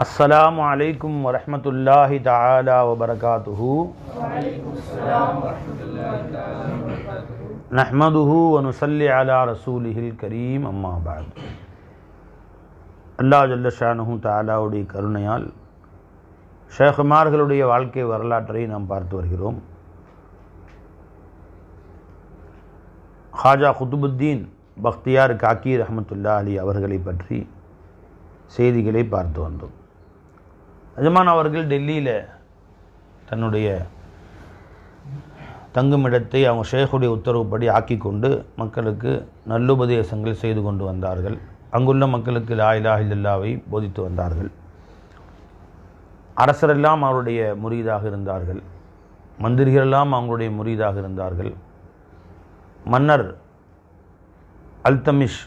अस्सलामु अलैकुम वरहमतुल्लाहि तआला वबरकातुहू नहमदुहू व नुसल्ली अला रसूलिहिल करीम अम्मा बाद। அல்லாஹ் ஜல்ல ஷானுஹு தஆலாவுடைய கருணையால் ஷேഖுமார்களுடைய வாழ்க்கை வரலாற்றை நாம் பார்த்து வருகிறோம். ஹாஜா குதுபுத்தீன் பக்தியார் காக்கி ரஹ்மத்துல்லாஹி அலைஹி அவர்களை பற்றி செய்திகளை பார்த்து வந்தோம். எஜமான் அவர்கள் டெல்லியில் தன்னுடைய தங்குமிடத்தை அவங்க ஷேഖுடைய உத்தரவுப்படி ஆக்கி கொண்டு மக்களுக்கு நல்லுபதேசங்கள் செய்து கொண்டு வந்தார்கள். அங்குள்ள மக்களுக்கு லா இலாஹ இல்லல்லாஹ்வை போதித்து வந்தார்கள். அரசரெல்லாம் அவருடைய முரீதாக இருந்தார்கள், மந்திரிகளெல்லாம் அவங்களுடைய முரீதாக இருந்தார்கள். மன்னர் அல்தமிஷ்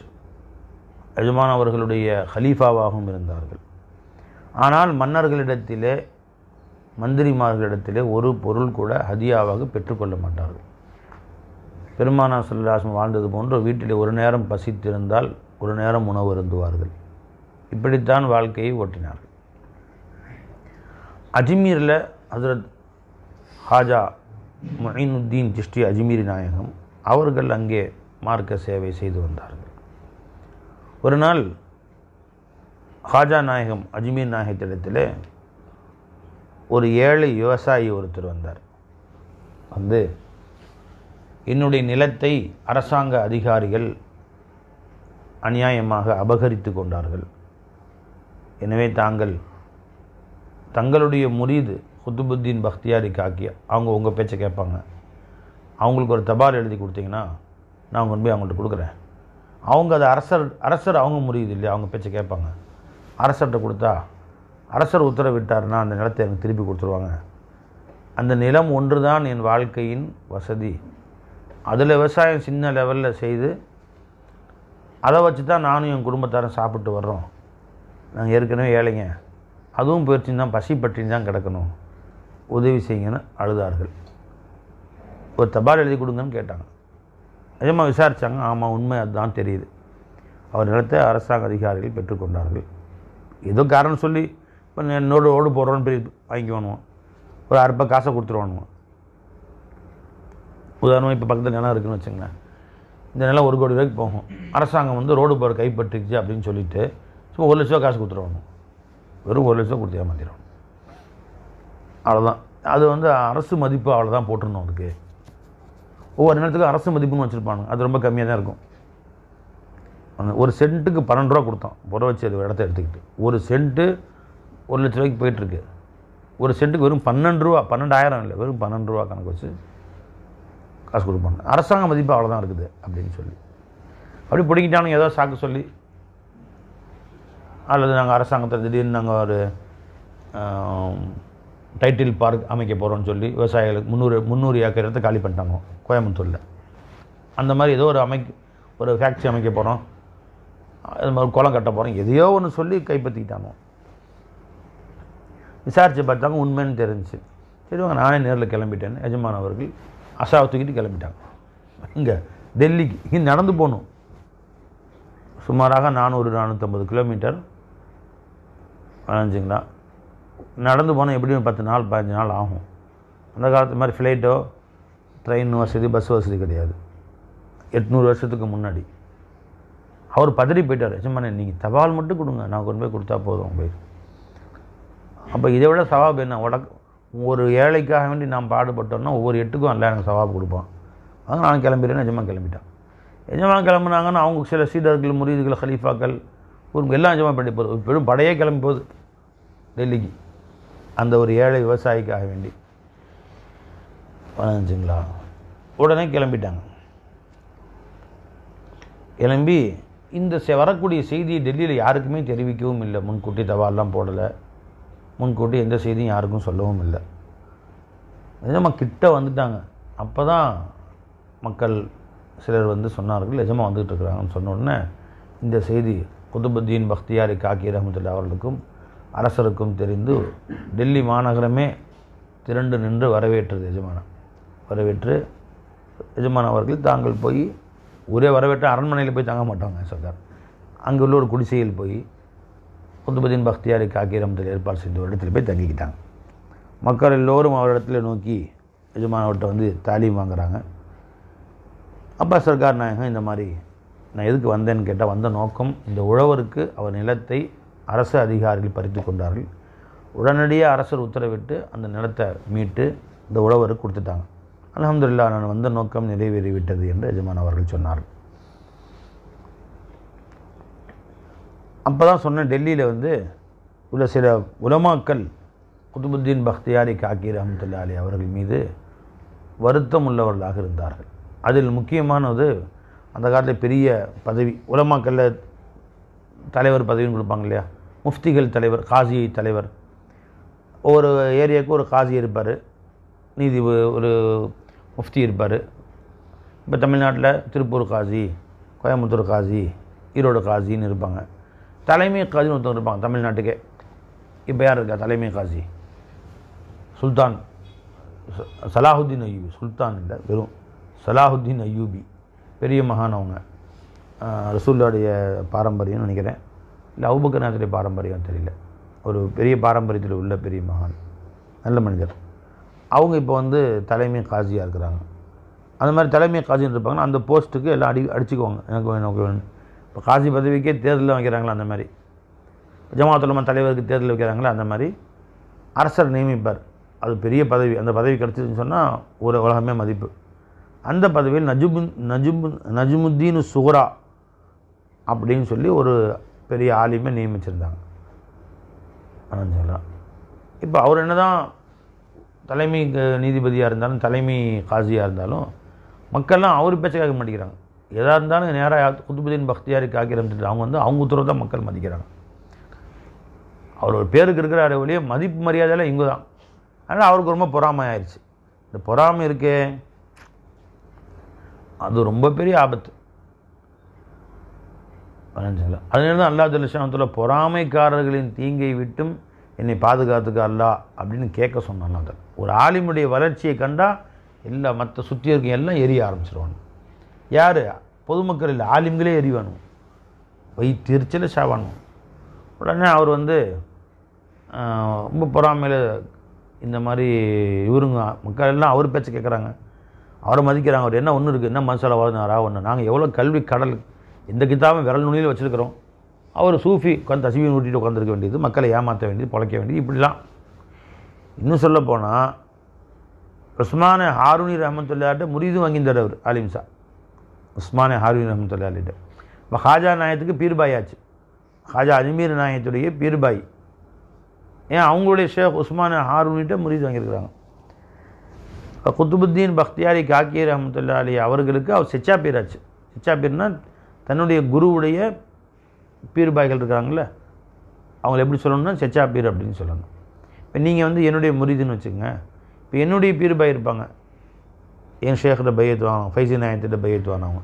எஜமான் அவர்களுடைய ஹலீஃபாவாகவும் இருந்தார்கள். ஆனால் மன்னர்களிடத்திலே மந்திரிமார்களிடத்திலே ஒரு பொருள் கூட ஹதியாவாக பெற்றுக்கொள்ள மாட்டார்கள். பெருமானார் ஸல்லல்லாஹு அலைஹி வஸல்லம் வாழ்ந்தது போன்று வீட்டிலே ஒரு நேரம் பசித்திருந்தால் ஒரு நேரம் உணவு அருந்துவார்கள். இப்படித்தான் வாழ்க்கையை ஓட்டினார்கள். அஜ்மீரில் ஹஜ்ரத் ஹாஜா முஈனுத்தீன் சிஷ்டி அஜ்மீரி நாயகம் அவர்கள் அங்கே மார்க்க சேவை செய்து வந்தார்கள். ஒரு நாள் ஹாஜா நாயகம் அஜ்மீர் நாயகத்திடத்தில் ஒரு ஏழை விவசாயி ஒருத்தர் வந்தார். வந்து என்னுடைய நிலத்தை அரசாங்க அதிகாரிகள் அநியாயமாக அபகரித்து கொண்டார்கள். எனவே தங்களுடைய முரீது குதுபுத்தீன் பக்தியாரி காக்கியா அவங்க உங்கள் பேச்சை கேட்பாங்க. அவங்களுக்கு ஒரு தபால் எழுதி கொடுத்தீங்கன்னா நான் கொண்டு போய் அவங்கள்ட்ட கொடுக்குறேன். அவங்க அது அரசர் அவங்க முரீது இல்லையா, அவங்க பேச்சை கேட்பாங்க. அரசர்கிட்ட கொடுத்தா அரசர் உத்தரவிட்டார்னா அந்த நிலத்தை எனக்கு திருப்பி கொடுத்துருவாங்க. அந்த நிலம் ஒன்று தான் என் வாழ்க்கையின் வசதி. அதில் விவசாயம் சின்ன லெவலில் செய்து அதை வச்சு தான் நானும் என் குடும்பத்தாரும் சாப்பிட்டு வர்றோம். நாங்கள் ஏற்கனவே ஏழைங்க, அதுவும் போயிடுச்சுன்னு தான் பசி பட்டினி தான் கிடக்கணும், உதவி செய்யுங்கன்னு அழுதார்கள். ஒரு தபால் எழுதி கொடுங்கன்னு கேட்டாங்க. நிஜமாக விசாரித்தாங்க. ஆமாம், உண்மை அதுதான் தெரியுது. அவர் நிலத்தை அரசாங்க அதிகாரிகள் பெற்றுக்கொண்டார்கள். ஏதோ காரணம் சொல்லி இப்போ என்னோட ஓடு போடுறோன்னு போய் வாங்கிக்குவானுவோம், ஒரு அற்ப காசை கொடுத்துருவானுவோம். உதாரணமாக இப்போ பக்கத்தில் நிலம் இருக்குதுன்னு வச்சுங்களேன், இந்த நிலம் 1 கோடி ரூபாய்க்கு போகும். அரசாங்கம் வந்து ரோடு போகிற கைப்பற்றிச்சு அப்படின்னு சொல்லிட்டு சும்மா 1 லட்ச ரூபா காசு கொடுத்துருவானுவோம். வெறும் 1 லட்ச ரூபா கொடுத்து ஏமாத்திடுவோம். அவ்வளோதான். அது வந்து அரசு மதிப்பு அவ்வளோதான் போட்டுருணும். அதுக்கு ஒவ்வொரு நிலத்துக்கும் அரசு மதிப்புன்னு வச்சுருப்பாங்க. அது ரொம்ப கம்மியாக தான் இருக்கும். ஒரு சென்ட்டுக்கு 12 ரூபா கொடுத்தோம். புற வச்சு அது இடத்த எடுத்துக்கிட்டு ஒரு சென்ட்டு 1 லட்ச ரூபாய்க்கு போயிட்டுருக்கு. ஒரு சென்ட்டுக்கு வெறும் 12 ரூபா, 12,000 இல்லை, வெறும் 12 ரூபா கணக்கு வச்சு காசு கொடுப்பாங்க. அரசாங்க மதிப்பு அவ்வளோதான் இருக்குது அப்படின்னு சொல்லி அப்படி பிடிக்கிட்டானுங்க. ஏதோ சாக்கு சொல்லி அல்லது நாங்கள் அரசாங்கத்தை திடீர்னு நாங்கள் ஒரு டைட்டில் பார்க் அமைக்க போகிறோம்னு சொல்லி விவசாயிகளுக்கு 300 ஏக்கர் இடத்தை காலி பண்ணிட்டாங்க கோயம்புத்தூரில். அந்த மாதிரி ஏதோ ஒரு ஃபேக்ட்ரி அமைக்க போகிறோம், அது மாதிரி குளம் கட்ட போகிறோம், எதையோ ஒன்று சொல்லி கைப்பற்றிக்கிட்டாங்க. விசாரித்து பார்த்தாங்க, உண்மைன்னு தெரிஞ்சிச்சு. சரி வாங்க நானே நேரில் கிளம்பிட்டேன்னு எஜமான் அவர்கள் அசாவை தூக்கிட்டு கிளம்பிட்டாங்க. இங்கே டெல்லிக்கு இங்கே நடந்து போகணும். சுமாராக 450 கிலோமீட்டர் வளைஞ்சிங்களா. நடந்து போனால் எப்படியும் 10 நாள் 15 நாள் ஆகும். அந்த காலத்து மாதிரி ஃப்ளைட்டோ ட்ரெயின் வசதி பஸ் வசதி கிடையாது. 800 வருஷத்துக்கு முன்னாடி. அவர் பதறி போயிட்டார். எஜமானே நீங்கள் தபால் மட்டும் கொடுங்க, நான் கொண்டு போய் கொடுத்தா போதும் போய். அப்போ இதை விட சவாப் என்ன? ஒரு ஏழைக்காக வேண்டி நாம் பாடுபட்டோம்னா ஒவ்வொரு 8க்கும் அல்ல எனக்கு சவாப் கொடுப்பான். அங்கே நான் கிளம்பிடுறேன்னு எஜமான் கிளம்பிட்டான். எஜமான் கிளம்புனாங்கன்னா அவங்க சில சீடர்கள் முரீதுகள் ஹலீஃபாக்கள் எல்லாம் எஜமான் பண்ணி போகுது. பெரும் படையே கிளம்பி போகுது டெல்லிக்கு அந்த ஒரு ஏழை விவசாயிக்காக வேண்டி. பதினஞ்சுங்களா உடனே கிளம்பிட்டாங்க. கிளம்பி இந்த வரக்கூடிய செய்தியை டெல்லியில் யாருக்குமே தெரிவிக்கவும் இல்லை. முன்கூட்டி தபால்லாம் போடலை, முன்கூட்டி எந்த செய்தியும் யாருக்கும் சொல்லவும் இல்லை. நிஜமாக கிட்ட வந்துட்டாங்க. அப்போ தான் மக்கள் சிலர் வந்து சொன்னார்கள், நிஜமாக வந்துகிட்டு இருக்கிறாங்கன்னு சொன்ன உடனே இந்த செய்தி குதுபுத்தீன் பக்தியாரி காக்கி ரஹ்மத்துல்லாஹி அவர்களுக்கும் அரசருக்கும் தெரிந்து டெல்லி மாநகரமே திரண்டு நின்று வரவேற்றது. வரவேற்று எஜமான் அவர்கள் தாங்கள் போய் ஒரே வரவேற்ற அரண்மனையில் போய் தங்க மாட்டாங்க சர்க்கார். அங்கே உள்ள ஒரு குடிசையில் போய் குதுபுதீன் பக்தியாரி காக்கி ரஹ்மத்துல்லாஹி ஏற்பாடு செய்த ஒரு இடத்துல போய் தங்கிக்கிட்டாங்க. மக்கள் எல்லோரும் அவரிடத்துல நோக்கி எஜமானவர்கிட்ட வந்து தாலீம் வாங்குறாங்க. அப்பா சர்க்கார் நாயகம் இந்த மாதிரி நான் எதுக்கு வந்தேன்னு கேட்டால், வந்த நோக்கம் இந்த உழவருக்கு அவர் நிலத்தை அரசு அதிகாரிகள் பறித்து கொண்டார்கள். உடனடியாக அரசர் உத்தரவிட்டு அந்த நிலத்தை மீட்டு இந்த உழவருக்கு கொடுத்துட்டாங்க. அல்ஹம்துலில்லாஹ், நான் வந்த நோக்கம் நிறைவேறிவிட்டது என்று எஜமான் அவர்கள் சொன்னார்கள். அப்போ தான் சொன்னேன், டெல்லியில் வந்து உள்ள சில உலமாக்கள் குதுபுத்தீன் பக்தியாரி காக்கி ரஹ்மத்துல்லாஹி அலைஹி அவர்கள் மீது வருத்தம் உள்ளவர்களாக இருந்தார்கள். அதில் முக்கியமானது, அந்த காலத்தில் பெரிய பதவி உலமாக்களில் தலைவர் பதவின்னு கொடுப்பாங்க இல்லையா, முஃப்திகள் தலைவர், காசி தலைவர். ஒவ்வொரு ஏரியாவுக்கு ஒரு காசி இருப்பார், நீதி ஒரு முஃப்தி இருப்பார். இப்போ தமிழ்நாட்டில் திருப்பூர் காசி, கோயம்புத்தூர் காசி, ஈரோடு காசின்னு இருப்பாங்க. தலைமை காசின்னு ஒருத்தவங்க இருப்பாங்க தமிழ்நாட்டுக்கே. இப்போ யார் இருக்கா தலைமை காசி? சுல்தான் சலாஹுத்தீன் அய்யூபி. சுல்தான் இல்லை, வெறும் சலாஹுத்தீன் அய்யூபி. பெரிய மகான் அவங்க. ரசூலுடைய பாரம்பரியம்னு நினைக்கிறேன், இல்லை அபூபக்கர் பாரம்பரியம் தெரியல. ஒரு பெரிய பாரம்பரியத்தில் உள்ள பெரிய மகான், நல்ல மனிதர். அவங்க இப்போ வந்து தலைமை காசியாக இருக்கிறாங்க. அந்த மாதிரி தலைமை காசின்னு இருப்பாங்கன்னா அந்த போஸ்ட்டுக்கு எல்லாம் அடிச்சுக்குவாங்க, எனக்கு வேணும் எனக்கு வேணும். இப்போ காசி பதவிக்கே தேர்தலில் வைக்கிறாங்களா, அந்த மாதிரி ஜமாஅத் உலமா தலைவருக்கு தேர்தல் வைக்கிறாங்களா, அந்த மாதிரி அரசர் நியமிப்பார். அது பெரிய பதவி. அந்த பதவி கிடச்சிதுன்னு சொன்னால் ஒரு உலகமே மதிப்பு. அந்த பதவியில் நஜ்முத்தீன் சுஹ்ரா அப்படின்னு சொல்லி ஒரு பெரிய ஆலிமை நியமிச்சிருந்தாங்க. சொல்லலாம். இப்போ அவர் என்ன தான் தலைமை நீதிபதியாக இருந்தாலும் தலைமை காசியாக இருந்தாலும் மக்கள்லாம் அவர் பேச்ச கேட்க மாட்டேங்கிறாங்க. எதாக இருந்தாலும் நேராக குதுபுதீன் பக்தியாரி காக்கி ரஹ்மத்துல்லாஹி அவங்க வந்து அவங்க உத்தரவு தான் மக்கள் மதிக்கிறாங்க. அவர் ஒரு பேருக்கு இருக்கிற வழியே மதிப்பு மரியாதையில் இங்கே தான். அதனால் அவருக்கு ரொம்ப பொறாமை ஆயிடுச்சு. இந்த பொறாமை இருக்கே, அது ரொம்ப பெரிய ஆபத்து. அதனால தான் அல்லாஹ் ஜல்ல ஷானஹு பொறாமைக்காரர்களின் தீங்கை விட்டும் என்னை பாதுகாத்துக்க அல்லாஹ் அப்படின்னு கேட்க சொன்னாங்க. ஒரு ஆலிமுடைய வளர்ச்சியை கண்டால் எல்லா மற்ற சுற்றி இருக்க எல்லாம் எரிய ஆரம்பிச்சிருவாங்க. யார்? பொதுமக்கள் இல்லை, ஆலிம்களே எரிவானும், வயிற்றுச்சல் சாவானும். உடனே அவர் வந்து ரொம்ப பொறாமையில் இந்த மாதிரி இவருங்க மக்கள் எல்லாம் அவர் பேச்சை கேட்குறாங்க, அவரை மதிக்கிறாங்க. அவர் என்ன ஒன்று இருக்குது, என்ன மனசளவாதுனாரா ஒன்று, நாங்கள் எவ்வளோ கல்வி கடல், எந்த கிதாபும் விரல் நுனியில் வச்சுருக்கிறோம். அவர் சூஃபி உட்காந்து தஸ்பீஹ் ஊட்டிட்டு உட்காந்துருக்க வேண்டியது, மக்களை ஏமாற்ற வேண்டியது, பொழைக்க வேண்டியது, இப்படிலாம். இன்னும் சொல்ல போனால் உஸ்மான் ஹாரூனி ரஹ்மத்துல்லாஹிட்ட முரீது வாங்கியிருந்தார் அவர் ஆலிம்சா. உஸ்மான் ஹாரூனி ரஹ்மத்துல்லாஹிட்ட இப்போ ஹாஜா நாயத்துக்கு பீர்பாய் ஆச்சு. ஹாஜா அஜ்மீர் நாயத்துடைய பீர்பாய். ஏன் அவங்களுடைய ஷேக் உஸ்மான் ஹாரூனிட்ட முரீது வாங்கியிருக்கிறாங்க. இப்போ குதுபுத்தீன் பக்தியாரி காக்கி ரஹ்மத்துல்லாஹி அலைஹி அவர்களுக்கு அவர் செச்சா பீர் ஆச்சு. செச்சா பீர்னா தன்னுடைய குருவுடைய பீர்பாய்கள் இருக்கிறாங்களே, அவங்கள எப்படி சொல்லணும்னா செச்சா பீர் அப்படின்னு சொல்லணும். இப்போ நீங்கள் வந்து என்னுடைய முரீதுன்னு வச்சுக்கோங்க. இப்போ என்னுடைய பீர்பாய் இருப்பாங்க, என் ஷேக்கிட்ட பையத்து வாங்க, ஃபைசி நாயத்திட்ட பையத்து வாங்கினவங்க,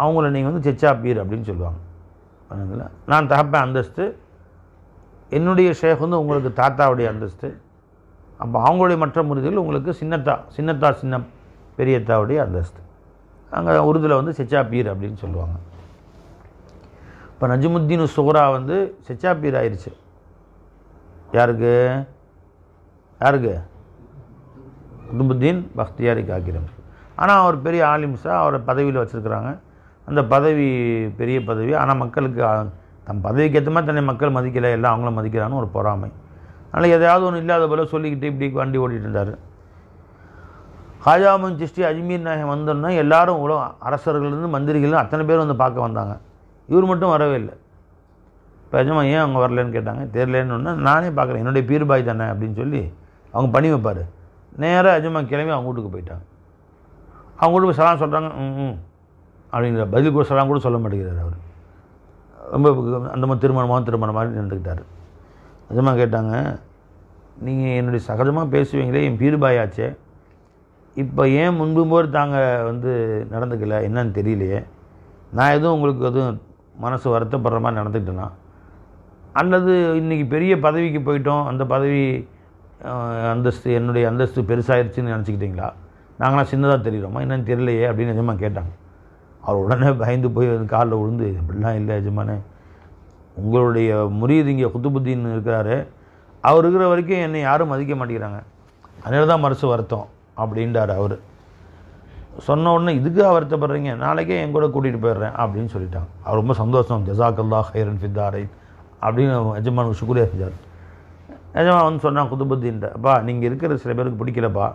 அவங்கள நீங்கள் வந்து செச்சா பீர் அப்படின்னு சொல்லுவாங்க. நான் தகப்பேன் அந்தஸ்து, என்னுடைய ஷேக் வந்து உங்களுக்கு தாத்தாவுடைய அந்தஸ்து. அப்போ அவங்களுடைய மற்ற முறிகள் உங்களுக்கு சின்னத்தா சின்ன பெரியத்தாவுடைய அந்தஸ்து. அங்கே உருதுல வந்து செச்சா பீர் அப்படின்னு சொல்லுவாங்க. இப்போ நஜ்முத்தீன் சுஹ்ரா வந்து செச்சா பீர் ஆயிடுச்சு. யாருக்கு? குதுபுத்தீன் பக்தியாரி காக்கி ரஹ்மத்துல்லாஹி. ஆனால் அவர் பெரிய ஆலிம்ஸா அவரை பதவியில் வச்சுருக்கிறாங்க. அந்த பதவி பெரிய பதவி. ஆனால் மக்களுக்கு தம் பதவிக்கு ஏற்ற மாதிரி தன்னை மக்கள் மதிக்கலை, எல்லாம் அவங்கள மதிக்கிறான்னு ஒரு பொறாமை. அதனால் எதையாவது ஒன்று இல்லாத போல சொல்லிக்கிட்டு இப்படி வண்டி ஓட்டிகிட்டு இருந்தார். ஹாஜா முஹம்மது சிஷ்டி அஜ்மீர் நாயகம் வந்தோன்னா எல்லாரும் இவ்வளோ அரசர்கள்லேருந்து மந்திரிகள் அத்தனை பேர் வந்து பார்க்க வந்தாங்க. இவர் மட்டும் வரவே இல்லை. இப்போ எஜமா ஏன் அவங்க வரலன்னு கேட்டாங்க. தெரியலன்னு ஒன்று, நானே பார்க்குறேன், என்னுடைய பீர்பாய் தானே அப்படின்னு சொல்லி அவங்க பண்ணி வைப்பார். நேராக எஜமா கிளம்பி அவங்க வீட்டுக்கு போயிட்டாங்க. அவங்க வீட்டுக்கு சலாம் சொல்கிறாங்க, அப்படிங்கிற பதில் கூட சலாம் கூட சொல்ல மாட்டேங்கிறார் அவர். ரொம்ப அந்த மாதிரி திருமணம் மாதிரி நின்றுக்கிட்டார். நிஜமாக கேட்டாங்க, நீங்கள் என்னுடைய சகஜமாக பேசுவீங்களே, என் பீர்பாயாச்சே, இப்போ ஏன் முன்பு போது தாங்கள் வந்து நடந்துக்கல, என்னன்னு தெரியலையே, நான் எதுவும் உங்களுக்கு எதுவும் மனசு வருத்தப்படுற மாதிரி நடந்துக்கிட்டேன்னா, அல்லது இன்றைக்கி பெரிய பதவிக்கு போயிட்டோம், அந்த பதவி அந்தஸ்து என்னுடைய அந்தஸ்து பெருசாகிடுச்சின்னு நினச்சிக்கிட்டிங்களா, நாங்களாம் சின்னதாக தெரிகிறோமா, என்னன்னு தெரியலையே அப்படின்னு நிஜமாக கேட்டாங்க. அவர் உடனே பயந்து போய் காலில் விழுந்து, இப்படிலாம் இல்லை எஜமானே, உங்களுடைய முரீது இங்கே குத்துபுத்தீன் இருக்கிறாரு, அவர் இருக்கிற வரைக்கும் என்னை யாரும் மதிக்க மாட்டேங்கிறாங்க, அதனால தான் மனசு வருத்தம் அப்படின்றார் அவர். சொன்ன உடனே இதுக்கு வருத்தப்படுறீங்க, நாளைக்கே என் கூட கூட்டிகிட்டு போயிடுறேன் அப்படின்னு சொல்லிட்டாங்க. அவர் ரொம்ப சந்தோஷம். ஜஸாக்கல்லாஹ் ஹைரன் ஃபித்தாரை அப்படின்னு எஜமானுக்கு சுக்ரியா செஞ்சார். எஜமான் வந்து சொன்னான் குத்துபுத்தீன்ட்ட, அப்பா நீங்கள் இருக்கிற சில பேருக்கு பிடிக்கலப்பா,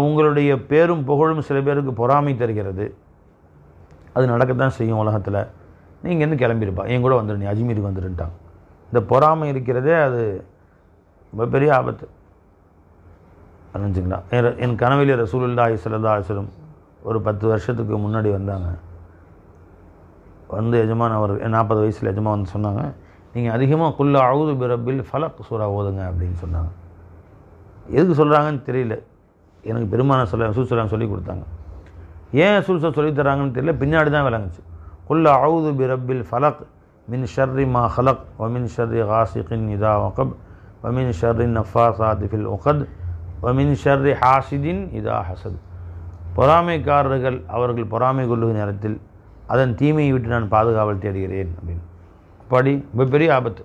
உங்களுடைய பேரும் புகழும் சில பேருக்கு பொறாமை தருகிறது, அது நடக்கத்தான் செய்யும் உலகத்தில், நீங்கள் என்ன கிளம்பியிருப்பா, என் கூட வந்துடு, நீ அஜ்மீருக்கு வந்துடுன்ட்டாங்க. இந்த பொறாமை இருக்கிறதே அது ரொம்ப பெரிய ஆபத்து. அறிஞ்சுங்களா. என் கனவிலே ரசூலுல்லாஹி ஸல்லல்லாஹு அலைஹி வஸல்லம் ஒரு 10 வருஷத்துக்கு முன்னாடி வந்தாங்க. வந்து எஜமான் அவர் 40 வயசில் எஜமான் வந்து சொன்னாங்க, நீங்கள் அதிகமாக குல் அஊது பிரப்பில் ஃபலக் சூரா ஓதுங்க அப்படின்னு சொன்னாங்க. எதுக்கு சொல்கிறாங்கன்னு தெரியல, எனக்கு பெருமான ரசூல் சொல்லி கொடுத்தாங்க. ஏன் ரசூல் சொல்லித்தராங்கன்னு தெரியல, பின்னாடி தான் விளங்குச்சு. குல் அஊது பிரப்பில் ஃபலக் மின் ஷர்ரி மா ஹலக் வ மின் ஷர்ரி காசிகின் இதா வகப் வ மின் ஷர்ரி நஃபாசாத்தி ஃபில் உகத் வ மின் ஷர்ரி ஹாசிதின் இதா ஹசத். பொறாமைக்காரர்கள் அவர்கள் பொறாமை கொள்ளுகிற நேரத்தில் அதன் தீமையை விட்டு நான் பாதுகாவல் தேடுகிறேன் அப்படின்னு. படி மிகப்பெரிய ஆபத்து.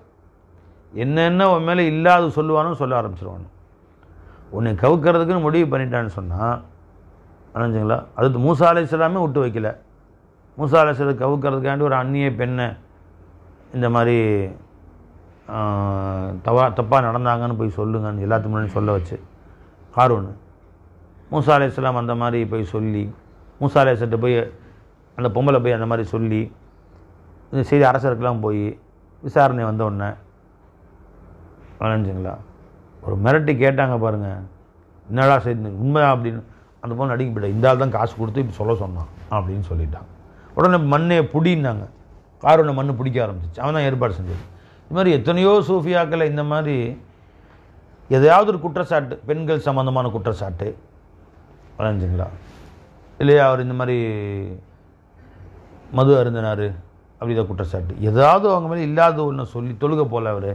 என்னென்ன உன் மேலே இல்லாது சொல்லுவானோ சொல்ல ஆரம்பிச்சிருவானோ. உன்னை கவுக்கிறதுக்குன்னு முடிவு பண்ணிட்டான்னு சொன்னால் நினைஞ்சுங்களா. அது மூசா அலைஹிஸ்ஸலாமே விட்டு வைக்கல. மூசா அலைஹிஸ்ஸலாம் கவுக்கிறதுக்காண்டி ஒரு அந்நிய பெண்ணை இந்த மாதிரி தப்பாக நடந்தாங்கன்னு போய் சொல்லுங்கன்னு எல்லாத்துக்கு முன்னாடி சொல்ல வச்சு காரூன் மூசா அலைஹிஸ்ஸலாம் அந்த மாதிரி போய் சொல்லி, மூசா அலைஹிஸ்ஸலாம்ட்ட போய் அந்த பொம்பளை போய் அந்த மாதிரி சொல்லி இந்த செய்தி அரசருக்கெல்லாம் போய் விசாரணை வந்த உடனே வளைஞ்சுங்களா ஒரு மிரட்டி கேட்டாங்க பாருங்கள், என்னடா செய்தி உண்மை அப்படின்னு. அந்த பொண்ணு அடிக்க போயிட்டா, இந்த ஆள் தான் காசு கொடுத்து இப்படி சொல்ல சொன்னான் அப்படின்னு சொல்லிட்டாங்க. உடனே மண்ணை புடின்னாங்க. காரூனை மண்ணு பிடிக்க ஆரம்பிச்சிச்சு. அவன் தான் ஏற்பாடு செஞ்சது. இது மாதிரி எத்தனையோ சூஃபியாக்களை இந்த மாதிரி எதையாவது ஒரு குற்றச்சாட்டு, பெண்கள் சம்மந்தமான குற்றச்சாட்டு வளைஞ்சுங்களா, இல்லையா அவர் இந்த மாதிரி மது அருந்தினார் அப்படிதான் குற்றச்சாட்டு, ஏதாவது அவங்க மேலே இல்லாத ஒன்று சொல்லி தொழுக போல் அவர்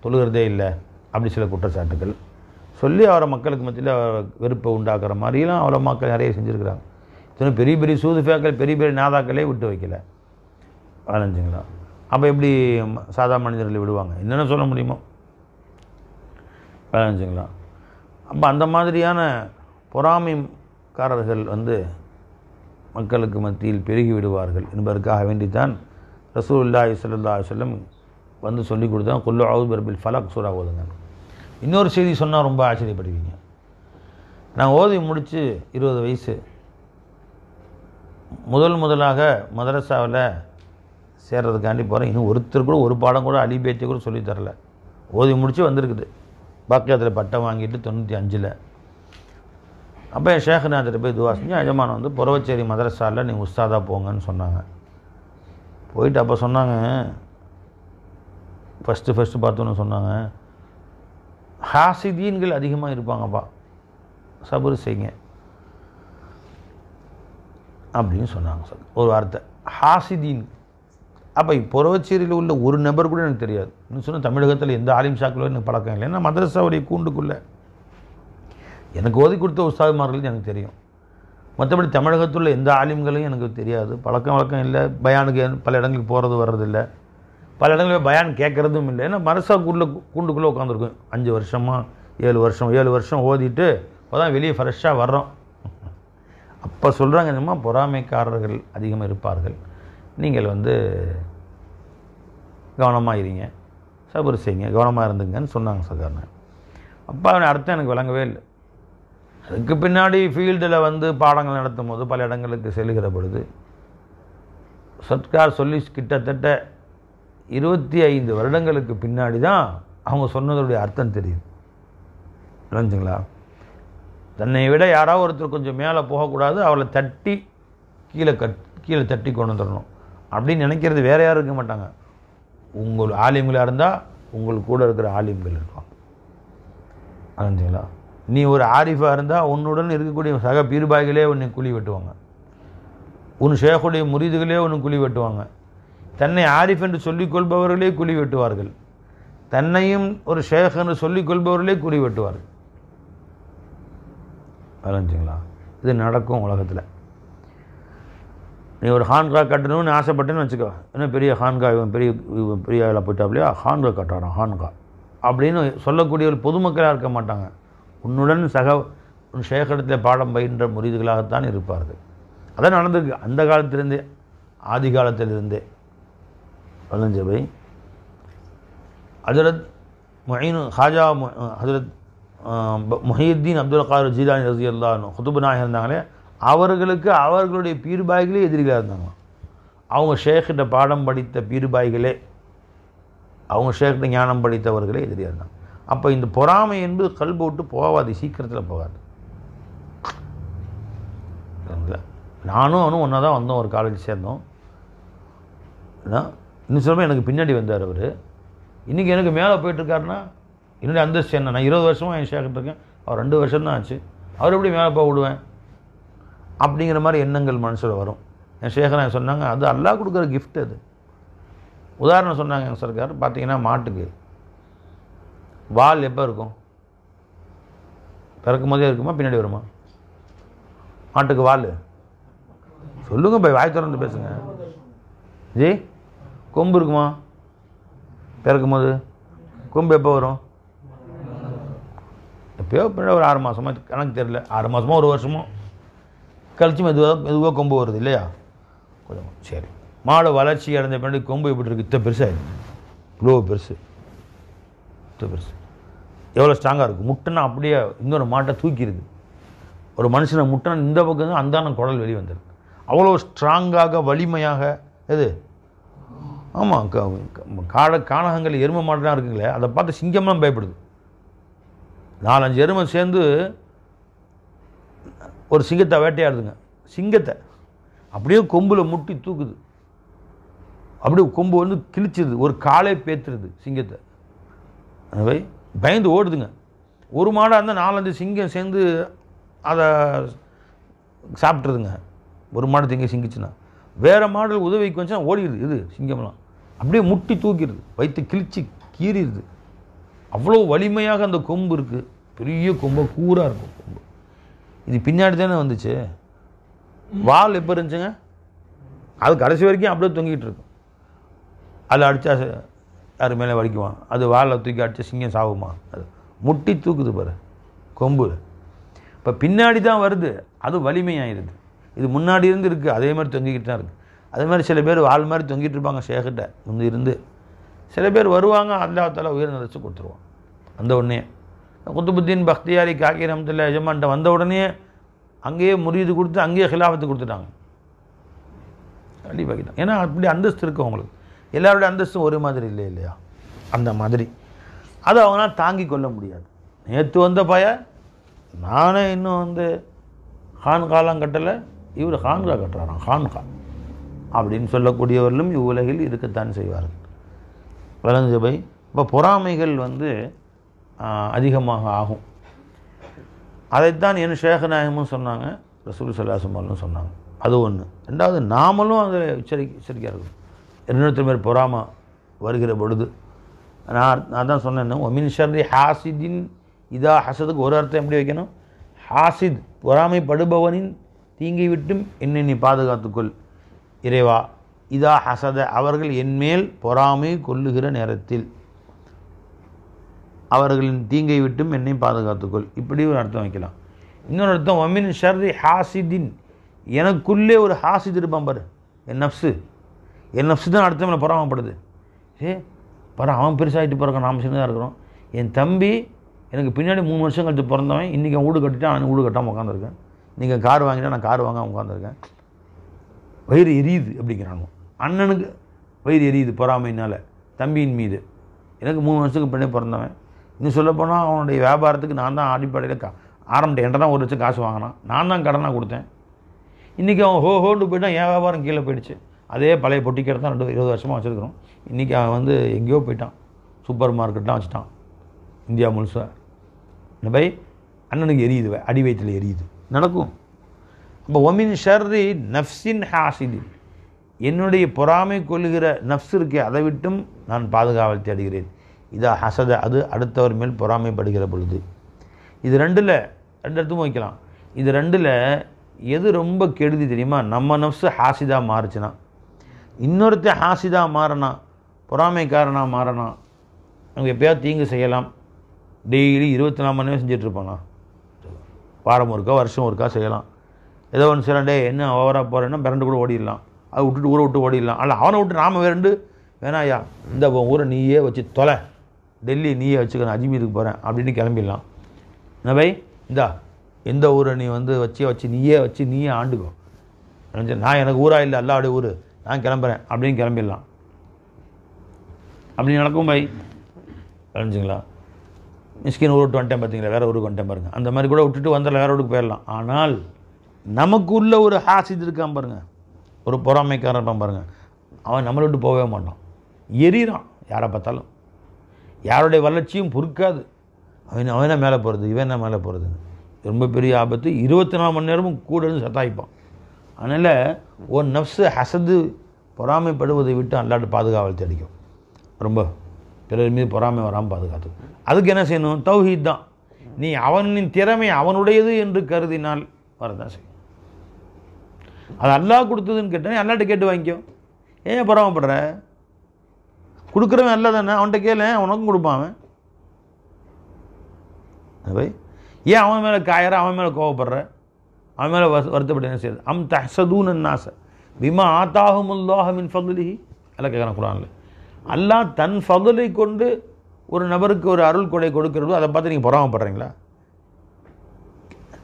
தொழுகிறதே இல்லை அப்படி சில குற்றச்சாட்டுகள் சொல்லி அவரை மக்களுக்கு மத்தியில் வெறுப்பை உண்டாக்குற மாதிரிலாம் அவரை மக்கள் நிறைய செஞ்சுருக்கிறாங்க. இத்தனை பெரிய பெரிய சூதுஃபியாக்கள் பெரிய பெரிய நாதாக்களே விட்டு வைக்கல வளைஞ்சுங்களா. அப்போ எப்படி சாதா மனிதர்களை விடுவாங்க, என்னென்ன சொல்ல முடியுமோ வளைஞ்சுங்களா. அப்போ அந்த மாதிரியான பொறாமைக்காரர்கள் வந்து மக்களுக்கு மத்தியில் பெருகி விடுவார்கள் என்பதற்காக வேண்டித்தான் ரசூலுல்லாஹி ஸல்லல்லாஹு அலைஹி வஸல்லம் வந்து சொல்லி கொடுத்தா குல் அஊது பிரப்பில் ஃபலக் சூரா ஓதுங்க. இன்னொரு செய்தி சொன்னால் ரொம்ப ஆச்சரியப்படுவீங்க. நான் ஓதி முடித்து 20 வயசு முதலாக மதரசாவில் சேர்றதுக்காண்டி போகிறேன். இன்னும் ஒருத்தர் கூட ஒரு பாடம் கூட அலிபேத்தி கூட சொல்லித்தரல. ஓதி முடித்து வந்திருக்குது. பாக்கியத்தில் பட்டம் வாங்கிட்டு 95. அப்போ என் ஷேக்நாத்திட்ட போய் துவா செஞ்சு எஜமான் வந்து புறவச்சேரி மதரசாவில் நீங்கள் உஸ்தாதாக போங்கன்னு சொன்னாங்க. போயிட்டு அப்போ சொன்னாங்க, ஃபஸ்ட்டு பார்த்தோன்னு சொன்னாங்க, ஹாசிதீன்கள் அதிகமாக இருப்பாங்கப்பா, சபுர் செய்யுங்க அப்படின்னு சொன்னாங்க. சார் ஒரு வார்த்தை ஹாசிதீன். அப்போ புறவச்சேரியில் உள்ள ஒரு நபர் கூட எனக்கு தெரியாது. இன்னும் சொன்னால் தமிழகத்தில் எந்த ஆலிம் ஷாக்களோ எனக்கு பழக்கம் இல்லை. ஏன்னா மதரசாவுடைய கூண்டுக்குள்ளே எனக்கு ஓதி கொடுத்த உஸ்தாதுமார்கள் எனக்கு தெரியும். மற்றபடி தமிழகத்தில் எந்த ஆலிம்களையும் எனக்கு தெரியாது, பழக்கம் இல்லை. பயானுக்கு பல இடங்களுக்கு போகிறது வர்றதில்லை, பல இடங்களில் பயான் கேட்குறதும் இல்லை. ஏன்னா மதரசா கூண்டுக்குள்ளே உட்காந்துருக்கும் 5 வருஷமாக 7 வருஷம் ஓதிட்டு இப்போ தான் வெளியே ஃப்ரெஷ்ஷாக வர்றோம். அப்போ சொல்கிறாங்க, என்னமா பொறாமைக்காரர்கள் அதிகமாக இருப்பார்கள், நீங்கள் வந்து கவனமாக இருங்க, சபர் செய்யுங்க, கவனமாக இருந்துங்கன்னு சொன்னாங்க சாதாரண. அப்போ அர்த்தம் எனக்கு விளங்கவே இல்லை. அதுக்கு பின்னாடி ஃபீல்டில் வந்து பாடங்கள் நடத்தும் போது பல இடங்களுக்கு செல்கிற பொழுது சர்க்கார் சொல்லி கிட்டத்தட்ட 25 வருடங்களுக்கு பின்னாடி தான் அவங்க சொன்னதுடைய அர்த்தம் தெரியுது. புரிஞ்சுங்களா. தன்னை விட யாராவது ஒருத்தர் கொஞ்சம் மேலே போகக்கூடாது, அவளை தட்டி கீழே தட்டி கொண்டு வந்துடணும் அப்படின்னு நினைக்கிறது வேறு யாரும் இருக்க மாட்டாங்க. உங்கள் ஆலிம்களாக இருந்தால் உங்களுக்கு கூட இருக்கிற ஆலிம்கள் இருப்பாங்க. புரிஞ்சுங்களா. நீ ஒரு ஆரிஃபாக இருந்தால் உன்னுடன் இருக்கக்கூடிய சக பீர்பாய்களே உன்னை குழி வெட்டுவாங்க, உன் ஷேக்குடைய முரீதுகளே உன்னை குழி வெட்டுவாங்க, தன்னை ஆரிஃப் என்று சொல்லிக்கொள்பவர்களே குழி வெட்டுவார்கள், தன்னையும் ஒரு ஷேக் என்று சொல்லிக்கொள்பவர்களே குழி வெட்டுவார்கள். புரிஞ்சுங்களா. இது நடக்கும் உலகத்தில். நீ ஒரு ஹான்கா கட்டணும்னு ஆசைப்பட்டேன்னு வச்சுக்கோ, என்ன பெரிய ஹான்கா, இவன் பெரிய பெரிய ஆளாக போயிட்டாப்லையா, ஹான்கா கட்டுறான் ஹான்கா அப்படின்னு சொல்லக்கூடிய ஒரு பொதுமக்களாக இருக்க மாட்டாங்க. உன்னுடன் உன் ஷேகடத்தில் பாடம் பயின்ற முரீதுகளாகத்தான் இருப்பார்கள். அதான் நடந்திருக்கு அந்த காலத்திலிருந்தே, ஆதி காலத்திலிருந்தே. வலஞ்சபை ஹஜரத் ஹாஜா ஹஜரத் முஹியுத்தீன் அப்துல் காதர் ஜீலானி ரலியல்லாஹு அன்ஹு குதுபு நாயகம் இருந்தாங்களே, அவர்களுக்கு அவர்களுடைய பீர்பாய்களே எதிரிகளாக இருந்தாங்க. அவங்க ஷேக்கிட்ட பாடம் படித்த பீர்பாய்களே, அவங்க ஷேக்கிட்ட ஞானம் படித்தவர்களே எதிரியாக இருந்தாங்க. அப்போ இந்த பொறாமை என்பது கல்பை விட்டு போகாது, சீக்கிரத்தில் போகாது. நானும் அவனும் ஒன்றா தான் வந்தோம், ஒரு காலேஜ் சேர்ந்தோம். இன்னும் சொல்லும்போது எனக்கு பின்னாடி வந்தார் அவர். இன்றைக்கி எனக்கு மேலே போயிட்டுருக்காருன்னா என்னுடைய அந்தஸ்து என்ன? நான் 20 வருஷமாக என் ஷேக்கிட்டு இருக்கேன், அவர் 2 வருஷம் தான் ஆச்சு, அவர் எப்படி மேலே போக விடுவேன் அப்படிங்கிற மாதிரி எண்ணங்கள் மனசில் வரும். என் ஷேகர் சொன்னாங்க, அது அல்லாஹ் கொடுக்குற கிஃப்ட். அது உதாரணம் சொன்னாங்க எங்கள் சர்க்கார். பார்த்தீங்கன்னா மாட்டுக்கு வால் எப்போ இருக்கும்? பிறக்கும் போதே இருக்குமா, பின்னாடி வருமா? மாட்டுக்கு வால் சொல்லுங்கள் போய், வாய் திறந்து பேசுங்க ஜி. கொம்பு இருக்குமா பிறக்கும் போது? கொம்பு எப்போ வரும்? எப்போயோ பின்னாடி ஒரு 6 மாதமோ, கணக்கு தெரியல, 6 மாதமோ 1 வருஷமோ கழிச்சு மெதுவாக கொம்பு வருது இல்லையா? கொஞ்சம் சரி. மாடு வளர்ச்சி அடைஞ்ச பின்னாடி கொம்பு எப்படி இருக்குது? இத்தனை பெருசாகிடுது, இவ்வளோ பெருசு, இத்தனை பெருசு. எவ்வளோ ஸ்ட்ராங்காக இருக்குது. முட்டைனா அப்படியே இன்னொரு மாட்டை தூக்கிடுது. ஒரு மனுஷனை முட்டைனா இந்த பக்கம் தான் அந்தான குடல் வெளியே வந்துடுது. அவ்வளோ ஸ்ட்ராங்காக வலிமையாக. எது? ஆமாம், கானகங்கள் எருமை மாடுலாம் இருக்குங்களே, அதை பார்த்து சிங்கம்லாம் பயப்படுது. 4-5 எருமை சேர்ந்து ஒரு சிங்கத்தை வேட்டையாடுதுங்க. சிங்கத்தை அப்படியே கொம்பில் முட்டி தூக்குது, அப்படியே கொம்பு வந்து கிழிச்சிருது, ஒரு காலே பேத்துருது சிங்கத்தை. அவை பயந்து ஓடுதுங்க. ஒரு மாடாக இருந்தால் 4-5 சிங்கம் சேர்ந்து அதை சாப்பிட்ருதுங்க. ஒரு மாடு திங்க சிங்கிச்சுன்னா வேறு மாடல் உதவிக்கு வந்துச்சுன்னா ஓடிடுது. இது சிங்கம்லாம் அப்படியே முட்டி தூக்கிடுது, வயிற்று கிழிச்சி கீறிடுது. அவ்வளோ வலிமையாக அந்த கொம்பு இருக்குது. பெரிய கொம்பு, கூராக இருக்கும் கொம்பு. இது பின்னாடி தானே வந்துச்சு. வால் எப்போ இருந்துச்சுங்க? அது கடைசி வரைக்கும் அப்படியே தொங்கிட்டு இருக்கும். அதில் அடித்தா யார் மேலே வலிக்குவான்? அது வாழை தூக்கி அடித்தா சிங்கம் சாகுமா? அது முட்டி தூக்குது பாரு கொம்பு. இப்போ பின்னாடி தான் வருது, அது வலிமையாகிடுது. இது முன்னாடி இருந்து இருக்குது, அதே மாதிரி தொங்கிக்கிட்டு தான் இருக்குது. அதே மாதிரி சில பேர் வால் மாதிரி தொங்கிட்டு இருப்பாங்க ஷேக்கிட்ட முந்தி இருந்து. சில பேர் வருவாங்க, அல்லாஹ் தஆலா உயர்ந்த நிலைச்சு கொடுத்துருவான். அந்த உடனே குத்துபுத்தீன் பக்தியாரி காக்கி ரஹ்மத்துல்லாஹி எஜமான்ட்ட வந்த உடனே அங்கேயே முரீது கொடுத்து அங்கேயே ஹிலாஃபத்து கொடுத்துட்டாங்க. கண்டிப்பாக்கிட்டாங்க. ஏன்னா அப்படி அந்தஸ்து இருக்குது அவங்களுக்கு. எல்லாருடைய அந்தஸ்தும் ஒரே மாதிரி இல்லை இல்லையா? அந்த மாதிரி அதை அவங்களால தாங்கி கொள்ள முடியாது. நேற்று வந்த நானே இன்னும் வந்து ஹான்காலாம் கட்டலை, இவர் ஹான்கா கட்டுறாராம், ஹான்கா அப்படின்னு சொல்லக்கூடியவர்களும் இவ்வுலகில் இருக்கத்தான் செய்வார்கள். விளங்குது? இப்போ பொறாமைகள் வந்து அதிகமாக ஆகும். அதைத்தான் என் ஷேக் நாயகமும் சொன்னாங்க, ரசூல் ஸல்லல்லாஹு அலைஹி வஸல்லம் சொன்னாங்க. அது ஒன்று. ரெண்டாவது, நாமளும் அதில் எச்சரிக்கையாக இருக்கும். 200 பேர் பொறாமை வருகிற பொழுது நான் தான் சொன்னேன், ஒமின் ஷர்ரி ஹாசிதின் இதா ஹசதுக்கு ஒரு அர்த்தம் எப்படி வைக்கணும்? ஹாசித் பொறாமைப்படுபவனின் தீங்கை விட்டும் என்னை நீ பாதுகாத்துக்கொள் இறைவா. இதா ஹசத அவர்கள் என்மேல் பொறாமை கொள்ளுகிற நேரத்தில் அவர்களின் தீங்கை விட்டும் என்னை பாதுகாத்துக்கொள். இப்படி ஒரு அர்த்தம் வைக்கலாம். இன்னொரு அர்த்தம், ஒமின் ஷர்ரி ஹாசிதின் எனக்குள்ளே ஒரு ஹாசித் இருப்பான் பாரு, என் நஃப்ஸு தான் அடுத்த மேலே பொறாமப்படுது. அவன் பெருசாகிட்டு பிறக்க நாம் சின்னதாக இருக்கிறோம். என் தம்பி எனக்கு பின்னாடி 3 வருஷம் கழித்து பிறந்தவன், இன்றைக்கி அவன் வீடு கட்டிட்டு நான் வீடு கட்டாமல் உட்காந்துருக்கேன். நீங்கள் கார் வாங்கினா நான் கார் வாங்க உட்காந்துருக்கேன். வயிறு எரியுது அப்படிங்கிறானோ. அண்ணனுக்கு வயிறு எரியுது பொறாமையினால் தம்பியின் மீது. எனக்கு 3 வருஷத்துக்கு பின்னாடி பிறந்தவன். இன்னும் சொல்லப்போனால் அவனுடைய வியாபாரத்துக்கு நான் தான் அடிப்படையில் ஆரம்பிட்டேன். என்கிட்ட தான் 1 லட்சம் காசு வாங்கினான், நான் தான் கடனாக கொடுத்தேன். இன்றைக்கி அவன் ஹோண்டு போய்ட்டான், என் வியாபாரம் கீழே போயிடுச்சு. அதே பழைய பொட்டிக்கடை தான் 20 வருஷமாக வச்சுருக்கிறோம். இன்றைக்கி அவன் வந்து எங்கேயோ போயிட்டான், சூப்பர் மார்க்கெட்லாம் வச்சுட்டான் இந்தியா முழுசாக. இந்த பை அண்ணனுக்கு எரியுது, அடி வயிற்றில் எரியுது, நடக்கும். அப்போ ஒமின் ஷர்ரி நஃப்ஸின் ஹாசிதின் என்னுடைய பொறாமை கொள்ளுகிற நஃப்ஸ் இருக்கே அதை விட்டும் நான் பாதுகாவல் தேடுகிறேன். இதா ஹசத அது அடுத்தவர் மேல் பொறாமைப்படுகிற பொழுது. இது 2 அர்த்தமும் வைக்கலாம். இது 2 எது ரொம்ப கெடுதி தெரியுமா? நம்ம நஃப்ஸு ஹாசிதாக மாறுச்சுன்னா, இன்னொருத்தன் ஹாசிதாக மாறினா, பொறாமைக்காரனாக மாறினா, அவங்க எப்போயாவது தீங்கு செய்யலாம். டெய்லி 24 மணி நேரம் செஞ்சிட்ருப்பானா? வாரம் ஒருக்கா வருஷம் ஒருக்கா செய்யலாம். ஏதோ ஒன்று செய்யலாம். டே என்ன ஓவராக போகிறேன்னா பிறண்டு கூட ஓடிடலாம். அதை விட்டுட்டு ஊரை விட்டு ஓடிடலாம். அல்ல அவனை விட்டு நாம் வேண்டு வேணாயா இந்த ஊரை நீயே வச்சு தொலை, டெல்லி நீயே வச்சுக்கணும், அஜ்மீருக்கு போகிறேன் அப்படின்னு கிளம்பிடலாம். என்ன பை இந்தா எந்த ஊரை நீ வச்சு நீயே ஆண்டுக்கோ. நான் எனக்கு ஊரா இல்லை அல்லாவுடைய ஊர், நான் கிளம்புறேன் அப்படின்னு கிளம்பிடலாம். அப்படி நடக்கும் பை. தெரிஞ்சுங்களா? மிஸ்கின் ஊருக்கு வந்துட்டேன் பார்த்தீங்களா, வேறு ஊருக்கு வந்துட்டேன் பாருங்கள். அந்த மாதிரி கூட விட்டுட்டு வந்துடலாம், வேறு ஊருக்கு போயிடலாம். ஆனால் நமக்கு உள்ள ஒரு ஹாசித் இருக்கான் பாருங்கள், ஒரு பொறாமைக்காரன் இருப்பான் பாருங்கள், அவன் நம்மளை விட்டு போகவே மாட்டான். எரிறான் யாரை பார்த்தாலும். யாருடைய வளர்ச்சியும் பொறுக்காது. அவன் மேலே போகிறது, இவன் என்ன மேலே போகிறது. ரொம்ப பெரிய ஆபத்து. 24 மணி நேரமும் கூட இருந்து சத்தாய்ப்பான். அதனால் ஒரு நஃப்ஸு ஹசது பொறாமைப்படுவதை விட்டு அல்லாட்டு பாதுகாவல் தேடிக்கும். ரொம்ப பிறர் மீது பொறாமை வராமல் பாதுகாத்து. அதுக்கு என்ன செய்யணும்? தௌஹீத் தான். நீ அவனின் திறமை அவனுடையது என்று கருதினால் வரதான் செய்யும். அது அல்லாஹ் கொடுத்ததுன்னு கேட்டால் அல்லாட்ட கேட்டு வாங்கிக்கோ. ஏன் பொறாமப்படுற? கொடுக்குறவன் அல்ல தானே, அவன்கிட்ட கேளு, உனக்கும் கொடுப்பான் அவன். ஏன் அவன் மேலே காயற, அவன் மேலே கோவப்படுற, அவன் மேலே வருத்தப்பட்டு என்ன செய்யுது? அம் தஹ்சதூன நாஸ பிமா ஆதாஹுமுல்லாஹ மின் ஃபضலிஹி. எல்லாம் கேட்குறான் குர்ஆனில். அல்லாஹ் தன் ஃபضலை கொண்டு ஒரு நபருக்கு ஒரு அருள் கொடை கொடுக்கிறது, அதை பார்த்து நீங்கள் பொறாமப்படுறீங்களா?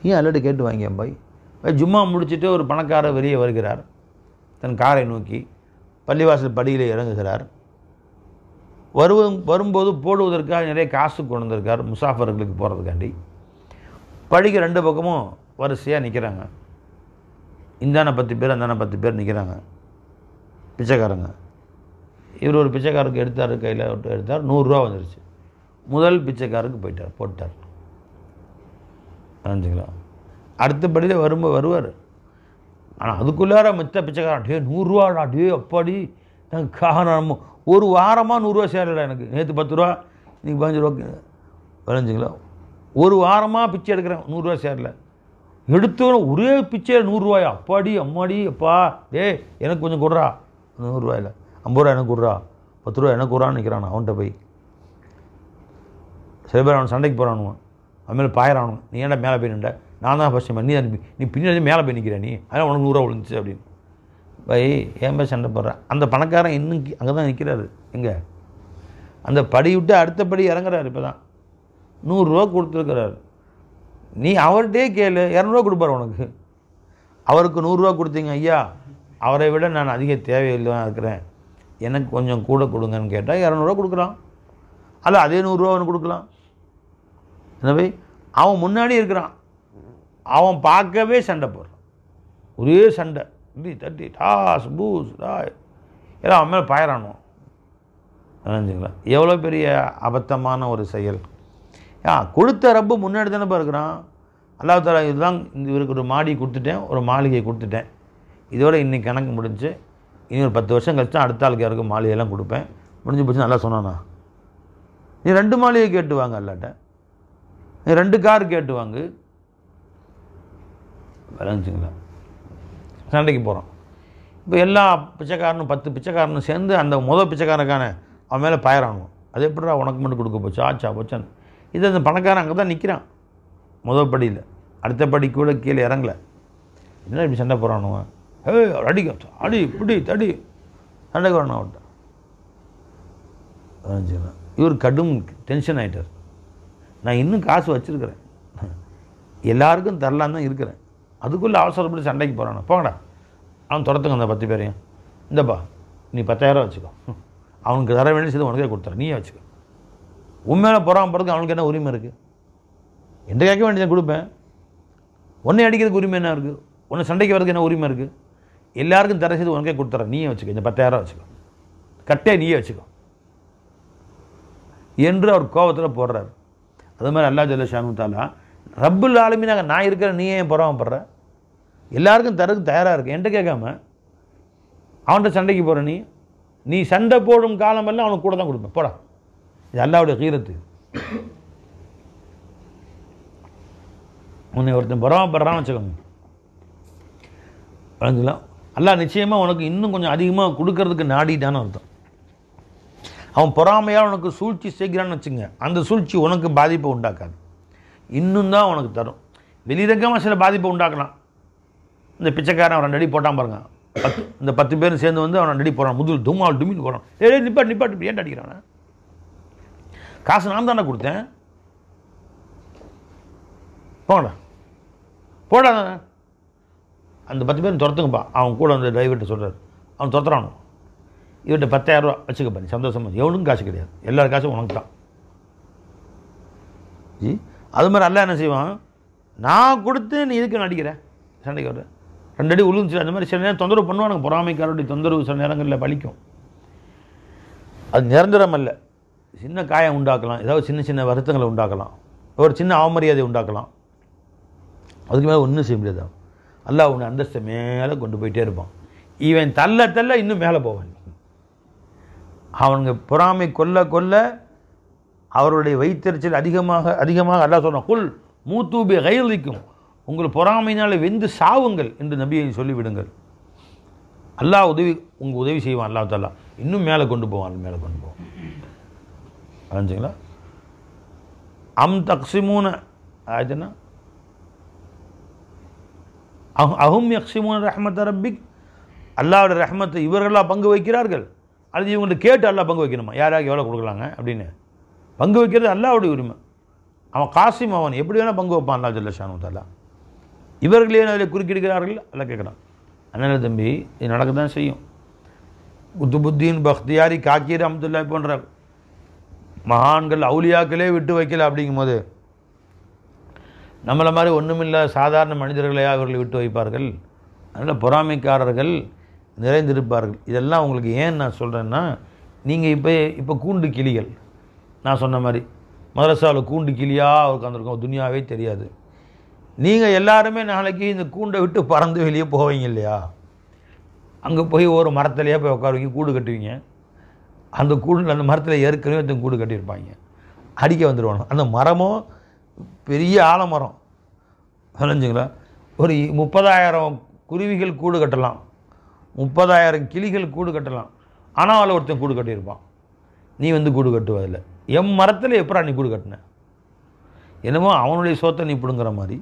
ஏன் அல்லாட்ட கேட்டு வாங்கிய பாய். ஜும்மா முடிச்சுட்டு ஒரு பணக்காரர் வெளியே வருகிறார். தன் காரை நோக்கி பள்ளிவாசல் படியில் இறங்குகிறார். வரும்போது போடுவதற்காக நிறைய காசு கொண்டு வந்திருக்கார், முசாஃபர்களுக்கு போகிறதுக்காண்டி. படிக்க 2 பக்கமும் வரிசையாக நிற்கிறாங்க. இந்தான 10 பேர், அந்தான 10 பேர் நிற்கிறாங்க, பிச்சைக்காரங்க. இவர் ஒரு பிச்சைக்காரருக்கு எடுத்தார், கையில் எடுத்தார், 100 ரூபா வந்துருச்சு. முதல் பிச்சைக்காரருக்கு போட்டார். நினச்சிங்களா? அடுத்த படியில் வருவார். ஆனால் அதுக்குள்ளார மித்த பிச்சைக்காரன், டே 100 ரூபாடா, டே அப்பாடி காரணம், ஒரு வாரமாக 100 ரூபா சேரலடா எனக்கு, நேற்று 10 ரூபா, இன்றைக்கி 15 ரூபா. விளைஞ்சிங்களா? ஒரு வாரமாக பிச்சை எடுக்கிறேன், 100 ரூபா சேரல. எடுத்தவன ஒரே பிச்சையில் 100 ரூபாயா? அப்பாடி அம்மாடி அப்பா, டே எனக்கு கொஞ்சம் கொடுறா. 100 ரூபாயில் 50 ரூபா எனக்கு கொடுறா, 10 ரூபா எனக்கு கொடுறான்னு நிற்கிறான். அவன்கிட்ட போய் சில பேர் அவன் சண்டைக்கு போகிறானுவான், அவன் மேலே பாயிறானுங்க. நீ ஏன்டா மேலே போய் நின்ற? நான் தான் ஃபஸ்ட் டைம், நீ பின்னாடி மேலே போய் நிற்கிற, நீ அதனால் உனக்கு 100 ரூபா விழுந்துச்சு அப்படின்னு. பை ஏன் போய் சண்டை போடுறேன்? அந்த பணக்காரன் இன்னும் அங்கே தான் நிற்கிறாரு. எங்கே? அந்த படி விட்டு அடுத்த படி இறங்குறாரு. இப்போ தான் 100 ரூபா கொடுத்துருக்கிறாரு. நீ அவர்கிட்டே கேளு, 200 ரூபா கொடுப்பார் உனக்கு. அவருக்கு 100 ரூபா கொடுத்தீங்க, ஐயா அவரை விட நான் அதிக தேவையில்லை இருக்கிறேன், எனக்கு கொஞ்சம் கூட கொடுங்கன்னு கேட்டால் 200 ரூபா கொடுக்குறான். அல்ல அதே 100 ரூபா அவனுக்கு கொடுக்கலாம். எனவே அவன் முன்னாடி இருக்கிறான், அவன் பார்க்கவே சண்டை போடுறான். ஒரே சண்டை, தட்டி டாஸ் பூஸ் எல்லாம் அவன் மேலே பாயிறானுவோம். நினைஞ்சுங்களா? எவ்வளோ பெரிய அபத்தமான ஒரு செயல். கொடுத்த ரப்பு முன்னாடி தானே இருக்கிறான். அல்லாஹ் தஆலா இதுதான், இவருக்கு ஒரு மாடி கொடுத்துட்டேன், ஒரு மாளிகை கொடுத்துட்டேன், இதோட இன்றைக்கி கணக்கு முடிஞ்சு, இனி ஒரு 10 வருஷம் கழிச்சு அடுத்த ஆளுக்கு யாருக்கும் மாளிகையெல்லாம் கொடுப்பேன், முடிஞ்சு போச்சு. நல்லா சொன்னானா? நீ 2 மாளிகை கேட்டு வாங்க, அல்லாட்ட நீ 2 கார் கேட்டு வாங்கு. விளைஞ்சுங்களா? சண்டைக்கு போகிறான். இப்போ எல்லா பிச்சைக்காரனும் 10 பிச்சைக்காரனும் சேர்ந்து அந்த பிச்சைக்காரனுக்கான அவன் மேலே பாயிறானுவோம். அது எப்படிடா உனக்கு மட்டும் கொடுக்க போச்சு, ஆச்சா போச்சான்னு. இது அந்த பணக்காரன் அங்கே தான் நிற்கிறான், படியில். அடுத்த படி கூட கீழே இறங்கலை. என்ன இப்படி சண்டை போகிறானுவன்? அடிக்க அடி இப்படி தடி சண்டைக்கு வரணும் அவன்கிட்ட. இவர் கடும் டென்ஷன் ஆகிட்டார். நான் இன்னும் காசு வச்சுருக்கிறேன், எல்லாருக்கும் தரலான்னு தான் இருக்கிறேன், அதுக்குள்ளே அவசரப்பட்டு சண்டைக்கு போகிறானு. போங்கடா, அவன் துரத்துங்க அந்த 10 பேரையும். இந்தப்பா நீ 10,000 வச்சுக்கோ, அவனுக்கு தர வேண்டிய செய்து உனக்கே கொடுத்துறேன், நீயே வச்சுக்கோ. உண்மையில போகிறான் போகிறதுக்கு அவனுக்கு என்ன உரிமை இருக்குது? எந்த கேட்க வேண்டியதை கொடுப்பேன். உன்னை அடிக்கிறதுக்கு உரிமை என்ன இருக்குது? உன்னை சண்டைக்கு வரதுக்கு என்ன உரிமை இருக்குது? எல்லாருக்கும் தர செய்து உனக்கே கொடுத்துறேன், நீயே வச்சுக்கோ, இந்த 10,000 வச்சுக்கோ, கட்டே நீயே வச்சுக்கோ என்று அவர் கோபத்தில் போடுறார். அது மாதிரி அல்லாஹ் ஜல்ல ஷானு தஆலா ரப்புல் ஆலமீனாக நான் இருக்கிற நீ ஏன் பொறாமப்படுற? எல்லாருக்கும் தரதுக்கு தயாராக இருக்கு, என்கிட்ட கேட்காம அவன்கிட்ட சண்டைக்கு போகிற நீ சண்டை போடும் காலமெல்லாம் அவனுக்கு கூட தான் கொடுப்பேன், போடா. இது அல்லாஹ்வுடைய கீரத்து. உன்னை ஒருத்தன் பொறாமப்படுறான்னு வச்சுக்கோங்க, வழங்கலாம். அல்லாஹ் நிச்சயமாக உனக்கு இன்னும் கொஞ்சம் அதிகமாக கொடுக்கறதுக்கு நாடிட்டான்னு அர்த்தம். அவன் பொறாமையாக உனக்கு சூழ்ச்சி செய்கிறான்னு வச்சுங்க, அந்த சூழ்ச்சி உனக்கு பாதிப்பை உண்டாக்காது, இன்னும் தான் உனக்கு தரும். வெளிரங்கமாக சில பாதிப்பை உண்டாக்கலாம். இந்த பிச்சைக்காரன் அவன் 2 அடி போட்டான் பாருங்க, இந்த 10 பேரும் சேர்ந்து வந்து அவன் 2 அடி போகிறான், முதுகு தும்மால் டுமின்னு போகிறான். நிப்பாட்டு ஏன் அடிக்கிறான்? காசு நான் தானே கொடுத்தேன், போங்கடா போடா. அந்த 10 பேரும் துரத்துங்கப்பா. அவன் கூட அந்த டிரைவர்கிட்ட சொல்கிறார், அவன் துரத்துறானு, இவர்கிட்ட 10,000 ரூபா வச்சுக்க பண்ணி சந்தோஷமா. எவனுக்கும் காசு கிடையாது, எல்லாரும் காசும் உனக்கு தான். ஜி அது மாதிரி அல்ல என்ன செய்வான், நான் கொடுத்து நீ இதுக்கு நடிக்கிறேன் சண்டைக்கு வர 2 அடி உழுந்துச்சு. அந்த மாதிரி சில நேரம் தொந்தரவு பண்ணுவானுங்க. பொறாமைக்காரருடைய தொந்தரவு சில நேரங்களில் பலிக்கும். அது நிரந்தரம் அல்ல. சின்ன காயம் உண்டாக்கலாம், ஏதாவது சின்ன சின்ன வருத்தங்களை உண்டாக்கலாம், ஒரு சின்ன அவமரியாதை உண்டாக்கலாம். அதுக்கு மேலே ஒன்றும் செய்ய முடியாது. அல்லாஹ் உன்னை அந்தஸ்தை மேலே கொண்டு போயிட்டே இருப்பான். இவன் தள்ள தள்ள இன்னும் மேலே போவான். அவனுங்க பொறாமை கொல்ல கொல்ல அவருடைய வயிற்றறிச்சல் அதிகமாக அதிகமாக அல்லாஹ் சொல்கிறான், குல் மூத்தூபி கைலிக்கும், உங்கள் பொறாமையினால் வெந்து சாவுங்கள் என்று நபியை சொல்லிவிடுங்கள். அல்லாஹ் உங்கள் உதவி செய்வான். அல்லாஹ் தாலா இன்னும் மேலே கொண்டு போவான், மேலே கொண்டு போவான். ஆச்சுங்களா? அம் தக்ஸிமூன ஆச்சுன்னா அஹும் யக்ஸிமூன ரஹ்மத் ரப்பிக், அல்லாஹ்வுடைய ரஹ்மத்தை இவர்களாக பங்கு வைக்கிறார்கள், அல்லது இவங்கள்ட்ட கேட்டு அல்லாஹ் பங்கு வைக்கணுமா, யாராவது எவ்வளோ கொடுக்கலாங்க அப்படின்னு பங்கு வைக்கிறது அல்லாஹ்வுடைய உரிமை. அவன் காசிம், அவன் எப்படி வேணால் பங்கு வைப்பான் அல்லாஹ் ஜல்ல ஷானு தஆலா. இவர்களே அதில் குறுக்கிடுகிறார்கள் அல்லாஹ் கேட்குறான். அதனால் தம்பி இது நடக்க தான் செய்யும். குத்துபுத்தீன் பக்தியாரி காக்கீர் ரஹ்மத்துல்லாஹி போன்ற மகான்கள் அவுலியாக்களே விட்டு வைக்கல. அப்படிங்கும்போது நம்மளை மாதிரி ஒன்றுமில்ல சாதாரண மனிதர்களையா அவர்களை விட்டு வைப்பார்கள்? அதனால் பொறாமைக்காரர்கள் நிறைந்திருப்பார்கள். இதெல்லாம் உங்களுக்கு ஏன் நான் சொல்கிறேன்னா, நீங்கள் இப்போ கூண்டு கிளிகள், நான் சொன்ன மாதிரி மதரசாவில் கூண்டு கிளியாக உட்காந்துருக்கோம், துனியாவே தெரியாது. நீங்கள் எல்லாருமே நாளைக்கு இந்த கூண்டை விட்டு பறந்து வெளியே போவீங்க இல்லையா? அங்கே போய் ஒரு மரத்துலையே போய் உட்காருவீங்க, கூடு கட்டுவீங்க. அந்த கூண்டில் அந்த மரத்தில் ஏற்கனவே ஒருத்தன் கூடு கட்டியிருப்பாங்க, அடிக்க வந்துடுவாங்க. அந்த மரமும் பெரிய ஆலமரம், விளைஞ்சுங்களா? ஒரு 30,000 குருவிகள் கூடு கட்டலாம், 30,000 கிளிகள் கூடு கட்டலாம். ஆனால் அதில் ஒருத்தன் கூடு கட்டியிருப்பான், நீ வந்து கூடு கட்டுவதில்லை. எம் மரத்தில் எப்படா நீ கூடு கட்டின? என்னமோ அவனுடைய சோத்தை நீ பிடுங்குற மாதிரி,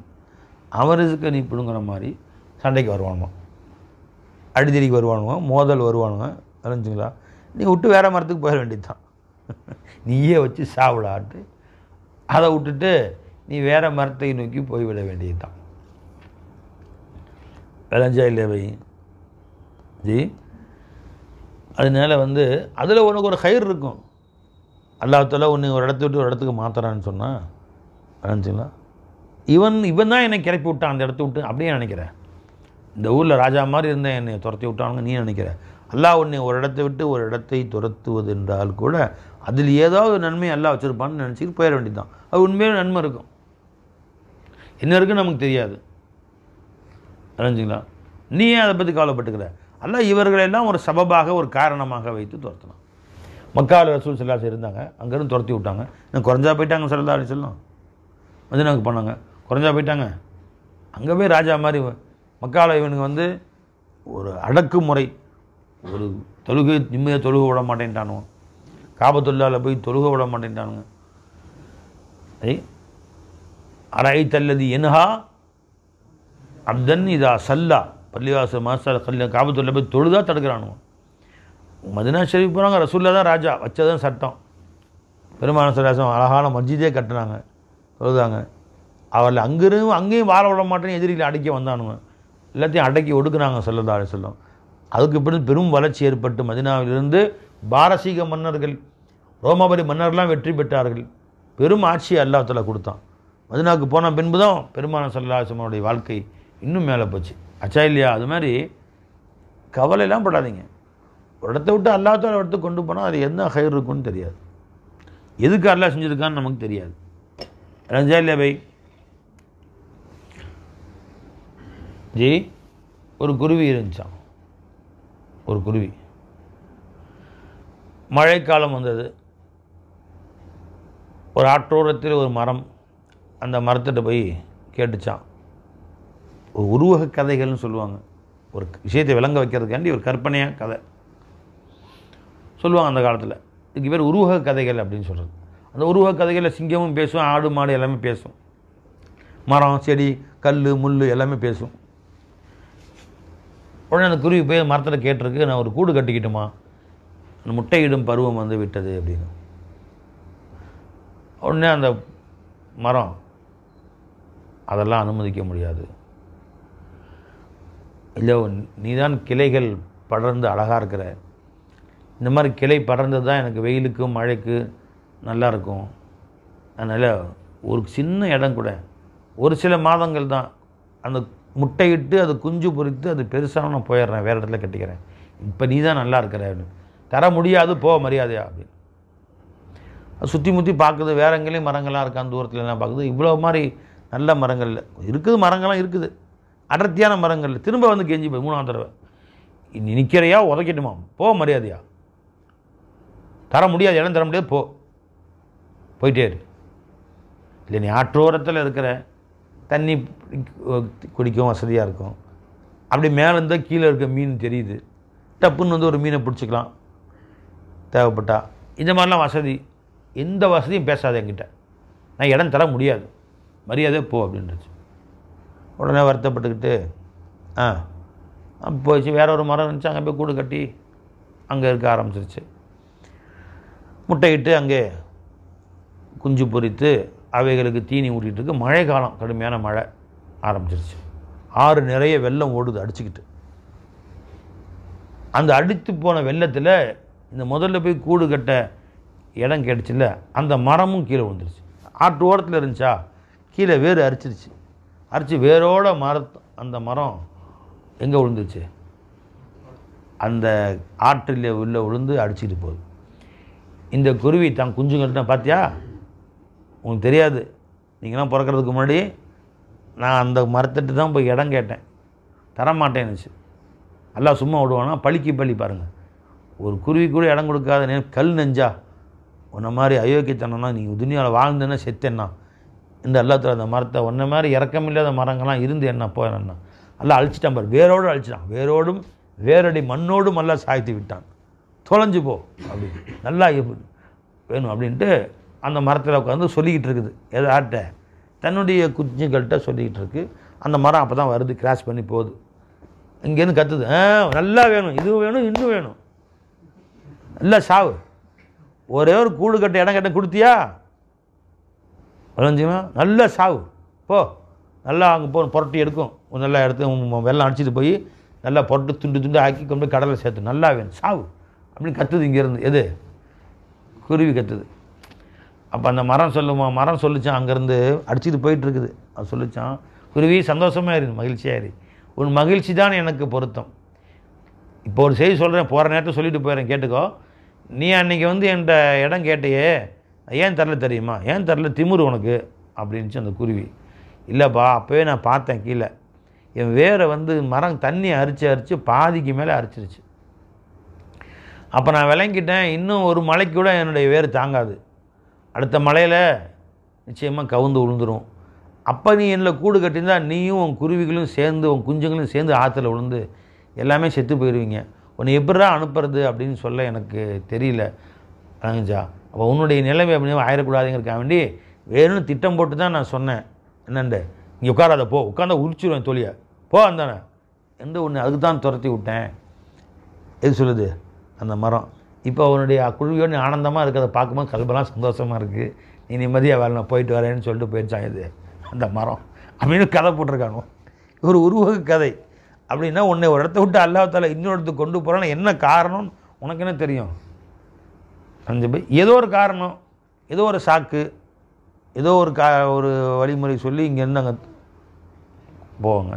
அவன் ரிஸ்க்கை நீ பிடுங்குற மாதிரி சண்டைக்கு வருவானுமா, அடிதடிக்கு வருவானுங்க, மோதல் வருவானுங்க, விளைஞ்சுங்களா? நீ விட்டு வேறு மரத்துக்கு போயிட வேண்டியது தான். நீயே வச்சு சாவிடாட்டு அதை விட்டுட்டு நீ வேறு மரத்தை நோக்கி போய்விட வேண்டியது தான். விளைஞ்சா இல்லை வை ஜி. அதனால அதில் உனக்கு ஒரு கயிறு இருக்கும். அல்லாஹ் தஆலா உன்னை ஒரு இடத்த விட்டு ஒரு இடத்துக்கு மாற்றுறான்னு சொன்னால் விளைஞ்சுங்களா, இவன் தான் என்னை கிளப்பி விட்டான் அந்த இடத்த விட்டு அப்படியே நினைக்கிறேன். இந்த ஊரில் ராஜா மாதிரி இருந்தேன், என்னை துரத்தி விட்டானுங்க நீ நினைக்கிற. அல்லாஹ் உன்னை ஒரு இடத்தை விட்டு ஒரு இடத்தை துரத்துவது என்றால் கூட அதில் ஏதாவது நன்மை அல்லாஹ் வச்சுருப்பான்னு நினச்சிட்டு போயிட வேண்டியது தான். அது உண்மையிலே நன்மை இருக்கும், என்ன இருக்குன்னு நமக்கு தெரியாது. அறிஞ்சுங்களா? நீ ஏன் அதை பற்றி கவலைப்பட்டுக்கிற? அல்லாஹ் இவர்களெல்லாம் ஒரு சபபாக ஒரு காரணமாக வைத்து துரத்தினான். மக்காவில் ரசூல் ஸல்லல்லாஹு அலைஹி வஸல்லம் இருந்தாங்க, அங்கேருந்து துரத்தி விட்டாங்க. இன்னும் குறைஞ்சா போயிட்டாங்க ஸல்லல்லாஹு அலைஹி வஸல்லம். மதீனாவுக்கு போனாங்க, குறைஞ்சா போயிட்டாங்க. அங்கே போய் ராஜா மாதிரி மக்காவில் இவனுக்கு ஒரு அடக்குமுறை, ஒரு தொழுகை நிம்மதியாக தொழுக விட மாட்டேன்ட்டானுங்க, காபத்துல்லாவில் போய் தொழுக விட மாட்டேன்ட்டானுங்க. அரைத்தல்லதி என்ஹா அப்தன் இதா சல்லா, பள்ளிவாசல் மாசால் கல்ல காபத்துல்லா போய் தொழுதா தடுக்கிறானுங்க. மதீனா ஷரீஃப் போகிறாங்க, ரசூல்லா தான் ராஜா, வச்சதான் சட்டம். பெருமான சலாசம் அழகான மஸ்ஜிதே கட்டினாங்க, தொழுதாங்க. அவரில் அங்கேயும் வாழ விட மாட்டேன்னு எதிரிகளை அடக்கி வந்தானுங்க, எல்லாத்தையும் அடக்கி ஒடுக்குனாங்க ஸல்லல்லாஹு அலைஹி வஸல்லம். அதுக்கு பிறகு பெரும் வளர்ச்சி ஏற்பட்டு மதீனாவிலிருந்து பாரசீக மன்னர்கள், ரோமாபுரி மன்னர்கள்லாம் வெற்றி பெற்றார்கள். பெரும் ஆட்சியை அல்லாஹ் தஆலா கொடுத்தான். மதீனாவுக்கு போன பின்பு தான் பெருமான ஸல்லல்லாஹு அலைஹி வஸல்லம் வாழ்க்கை இன்னும் மேலே போச்சு. அச்சா இல்லையா? அது மாதிரி கவலையெல்லாம் படாதீங்க. ஒரு இடத்த விட்டு அல்லாஹ் தஆலா இடத்துக்கு கொண்டு போனால் அது என்ன ஹைர் இருக்குன்னு தெரியாது, எதுக்கு அல்லாஹ் செஞ்சுருக்கான்னு நமக்கு தெரியாது. ரஞ்சா இல்லையா பை ஜி? ஒரு குருவி இருந்துச்சான், ஒரு குருவி. மழைக்காலம் வந்தது, ஒரு ஆற்றோரத்தில் ஒரு மரம், அந்த மரத்திட்ட போய் கேட்டுச்சான். ஒரு உருவக கதைகள்னு சொல்லுவாங்க, ஒரு விஷயத்தை விளங்க வைக்கிறதுக்காண்டி ஒரு கற்பனையாக கதை சொல்லுவாங்க அந்த காலத்தில். இதுக்கு பேர் உருவக கதைகள் அப்படின்னு சொல்கிறது. அந்த உருவக கதைகளில் சிங்கமும் பேசும், ஆடு மாடு எல்லாமே பேசும், மரம் செடி கல் முள் எல்லாமே பேசும். உடனே அந்த குருவி போய் மரத்தில் கேட்டிருக்கு, நான் ஒரு கூடு கட்டிக்கிட்டுமா, அந்த முட்டையிடும் பருவம் வந்து விட்டது அப்படின்னு. உடனே அந்த மரம், அதெல்லாம் அனுமதிக்க முடியாது, இல்லை நீதான் கிளைகள் படர்ந்து அழகாக இருக்கிற, இந்த மாதிரி கிளை படர்ந்தது தான் எனக்கு வெயிலுக்கும் மழைக்கு நல்லா இருக்கும். அதனால் ஒரு சின்ன இடம் கூட, ஒரு சில மாதங்கள் தான், அந்த முட்டையிட்டு அது குஞ்சு பொறித்து அது பெருசாக நான் போயிடுறேன், வேறு இடத்துல கட்டிக்கிறேன், இப்போ நீ தான் நல்லா இருக்கிற அப்படின்னு. தர முடியாது, போ மரியாதையா அப்படின்னு. அது சுற்றி முற்றி பார்க்குது, வேற எங்கேயும் மரங்கள்லாம் இருக்கான், தூரத்தில் எல்லாம் பார்க்குது. இவ்வளோ மாதிரி நல்ல மரங்கள் இருக்குது, மரங்கள்லாம் இருக்குது, அடர்த்தியான மரங்கள். திரும்ப வந்து கெஞ்சி போய் 3ஆவது தடவை, நீ நிற்கிறையா உதைக்கட்டுமா, போ மரியாதையா, தர முடியாது, இடம் தர முடியாது, போயிட்டே இரு. இல்லை நீ ஆற்றோரத்தில் இருக்கிற, தண்ணி குடிக்கும் வசதியாக இருக்கும், அப்படி மேலே இருந்தால் கீழே இருக்க மீன் தெரியுது, டப்புன்னு வந்து ஒரு மீனை பிடிச்சிக்கலாம் தேவைப்பட்டா, இந்த மாதிரிலாம் வசதி. எந்த வசதியும் பேசாத என்கிட்ட, நான் இடம் தர முடியாது, மரியாதை போ அப்படின்றது. உடனே வருத்தப்பட்டுக்கிட்டு போயிடுச்சு. வேற ஒரு மரம் இருந்துச்சு, அங்கே போய் கூடு கட்டி அங்கே இருக்க ஆரம்பிச்சிருச்சு. முட்டையிட்டு அங்கே குஞ்சு பொறித்து அவைகளுக்கு தீனி ஊட்டிகிட்டு இருக்கு. மழை காலம், கடுமையான மழை ஆரம்பிச்சிருச்சு. ஆறு நிறைய வெள்ளம் ஓடுது அடிச்சுக்கிட்டு. அந்த அடித்து போன வெள்ளத்தில் இந்த முதல்ல போய் கூடு கட்ட இடம் கேட்டுச்சுல்ல, அந்த மரமும் கீழே விழுந்துருச்சு. ஆற்று ஓரத்தில் இருந்துச்சா, கீழே வேறு அரிச்சிருச்சு. அரிச்சு வேரோட அந்த மரம் எங்கே விழுந்துருச்சு, அந்த ஆற்றில் உள்ள விழுந்து அடிச்சுட்டு போகுது. இந்த குருவி தான் குஞ்சுங்கள்ட்ட, பார்த்தியா உங்களுக்கு தெரியாது, நீங்களாம் பிறக்கிறதுக்கு முன்னாடி நான் அந்த மரத்திட்டு தான் போய் இடம் கேட்டேன், தரமாட்டேன்னுச்சு. எல்லாம் சும்மா விடுவானா, பழிக்கு பழி பாருங்கள். ஒரு குருவி கூட இடம் கொடுக்காத கல் நெஞ்சா, உன்ன மாதிரி அயோக்கியத்தனம்னா நீ துனியாவில் வாழ்ந்தேன்னா செத்தேன்னா, இந்த எல்லாத்துல அந்த மரத்தை ஒன்றை மாதிரி இறக்கமில்லாத மரங்கள்லாம் இருந்து என்ன போயேன்னா எல்லாம் அழிச்சிட்டான் பாரு, வேரோடு அழிச்சிட்டான், வேரோடும் வேரடி மண்ணோடும் எல்லாம் சாய்த்து விட்டான், தொலைஞ்சு போ அப்படி நல்லா வேணும் அப்படின்ட்டு அந்த மரத்தில் உட்காந்து சொல்லிக்கிட்டு இருக்குது. எதை ஆட்ட, தன்னுடைய குஞ்சுகள்கிட்ட சொல்லிக்கிட்டு இருக்கு. அந்த மரம் அப்போ தான் வருது, கிராஸ் பண்ணி போகுது. இங்கேருந்து கத்துது, நல்லா வேணும், இது வேணும், இன்னும் வேணும், நல்லா சாவு, ஒரே ஒரு கூடு கட்ட இடம் கட்ட கொடுத்தியா, வளைஞ்சிங்களா, நல்லா சாவு போ, நல்லா அங்கே போ, புரட்டி எடுக்கும், நல்லா எடுத்து வெள்ளம் அடிச்சுட்டு போய் நல்லா புரட்டு துண்டு துண்டு ஆக்கி கொண்டு போய் கடலை சேர்த்து, நல்லா வேணும் சாவு அப்படின்னு கத்துது. இங்கேருந்து எது, குருவி கத்துது. அப்போ அந்த மரம் சொல்லுமா, மரம் சொல்லிச்சான், அங்கேருந்து அடிச்சுட்டு போயிட்டுருக்குது. அது சொல்லிச்சான், குருவி சந்தோஷமாக இரு, மகிழ்ச்சியாக இரு, உன் மகிழ்ச்சி தான் எனக்கு பொருத்தம். இப்போ ஒரு செய்தி சொல்கிறேன், போகிற நேரத்தை சொல்லிட்டு போயிடுறேன், கேட்டுக்கோ. நீ அன்றைக்கி வந்து என்கிட்ட இடம் கேட்டையே, ஏன் தரல தெரியுமா, ஏன் தரல, திமிரு உனக்கு அப்படின்ச்சு அந்த குருவி. இல்லைப்பா, அப்போவே நான் பார்த்தேன், கீழே என் வேரை வந்து மரம் தண்ணி அரிச்சு அரிச்சு பாதிக்கு மேலே அரிச்சிருச்சு. அப்போ நான் விளங்கிட்டேன், இன்னும் ஒரு மலைக்கு கூட என்னுடைய வேர் தாங்காது, அடுத்த மலையில் நிச்சயமாக கவுந்து விழுந்துடும். அப்போ நீ என்னில் கூடு கட்டியிருந்தா நீயும் உன் குருவிகளும் சேர்ந்து, உன் குஞ்சுங்களும் சேர்ந்து ஆற்றுல விழுந்து எல்லாமே செத்து போயிடுவீங்க. உன்னை எப்படா அனுப்புறது அப்படின்னு சொல்ல எனக்கு தெரியல அழகுஞ்சா. அப்போ உன்னுடைய நிலைமை அப்படி ஆயிடக்கூடாதுங்கிறக்காக வேண்டி வேணும்னு திட்டம் போட்டு தான் நான் சொன்னேன். என்னண்டு, இங்கே உட்காராத, போ, உட்காந்தா உரிச்சிடுவேன் தோழியை, போ அந்தானே எந்த ஒன்று, அதுக்கு தான் துரத்தி விட்டேன். எது சொல்லுது அந்த மரம். இப்போ அவனுடைய குழுவியோடு ஆனந்தமாக இருக்கிறத பார்க்கும்போது கல்பெல்லாம் சந்தோஷமாக இருக்குது, நீ நிம்மதியாக வேலை, நான் போயிட்டு வரேன்னு சொல்லிட்டு போயிடுச்சான் இது அந்த மரம் அப்படின்னு கதை போட்டிருக்கானோ. ஒரு உருவக கதை. அப்படின்னா உன்னை ஒரு இடத்த விட்டு அல்லாஹ்தாலா இன்னொரு இடத்துக்கு கொண்டு போகிறான்னு என்ன காரணம் உனக்கு என்ன தெரியும்? அஞ்சு போய் ஏதோ ஒரு காரணம், ஏதோ ஒரு சாக்கு, ஏதோ ஒரு வழிமுறை சொல்லி இங்கேருந்து அங்கே போவாங்க,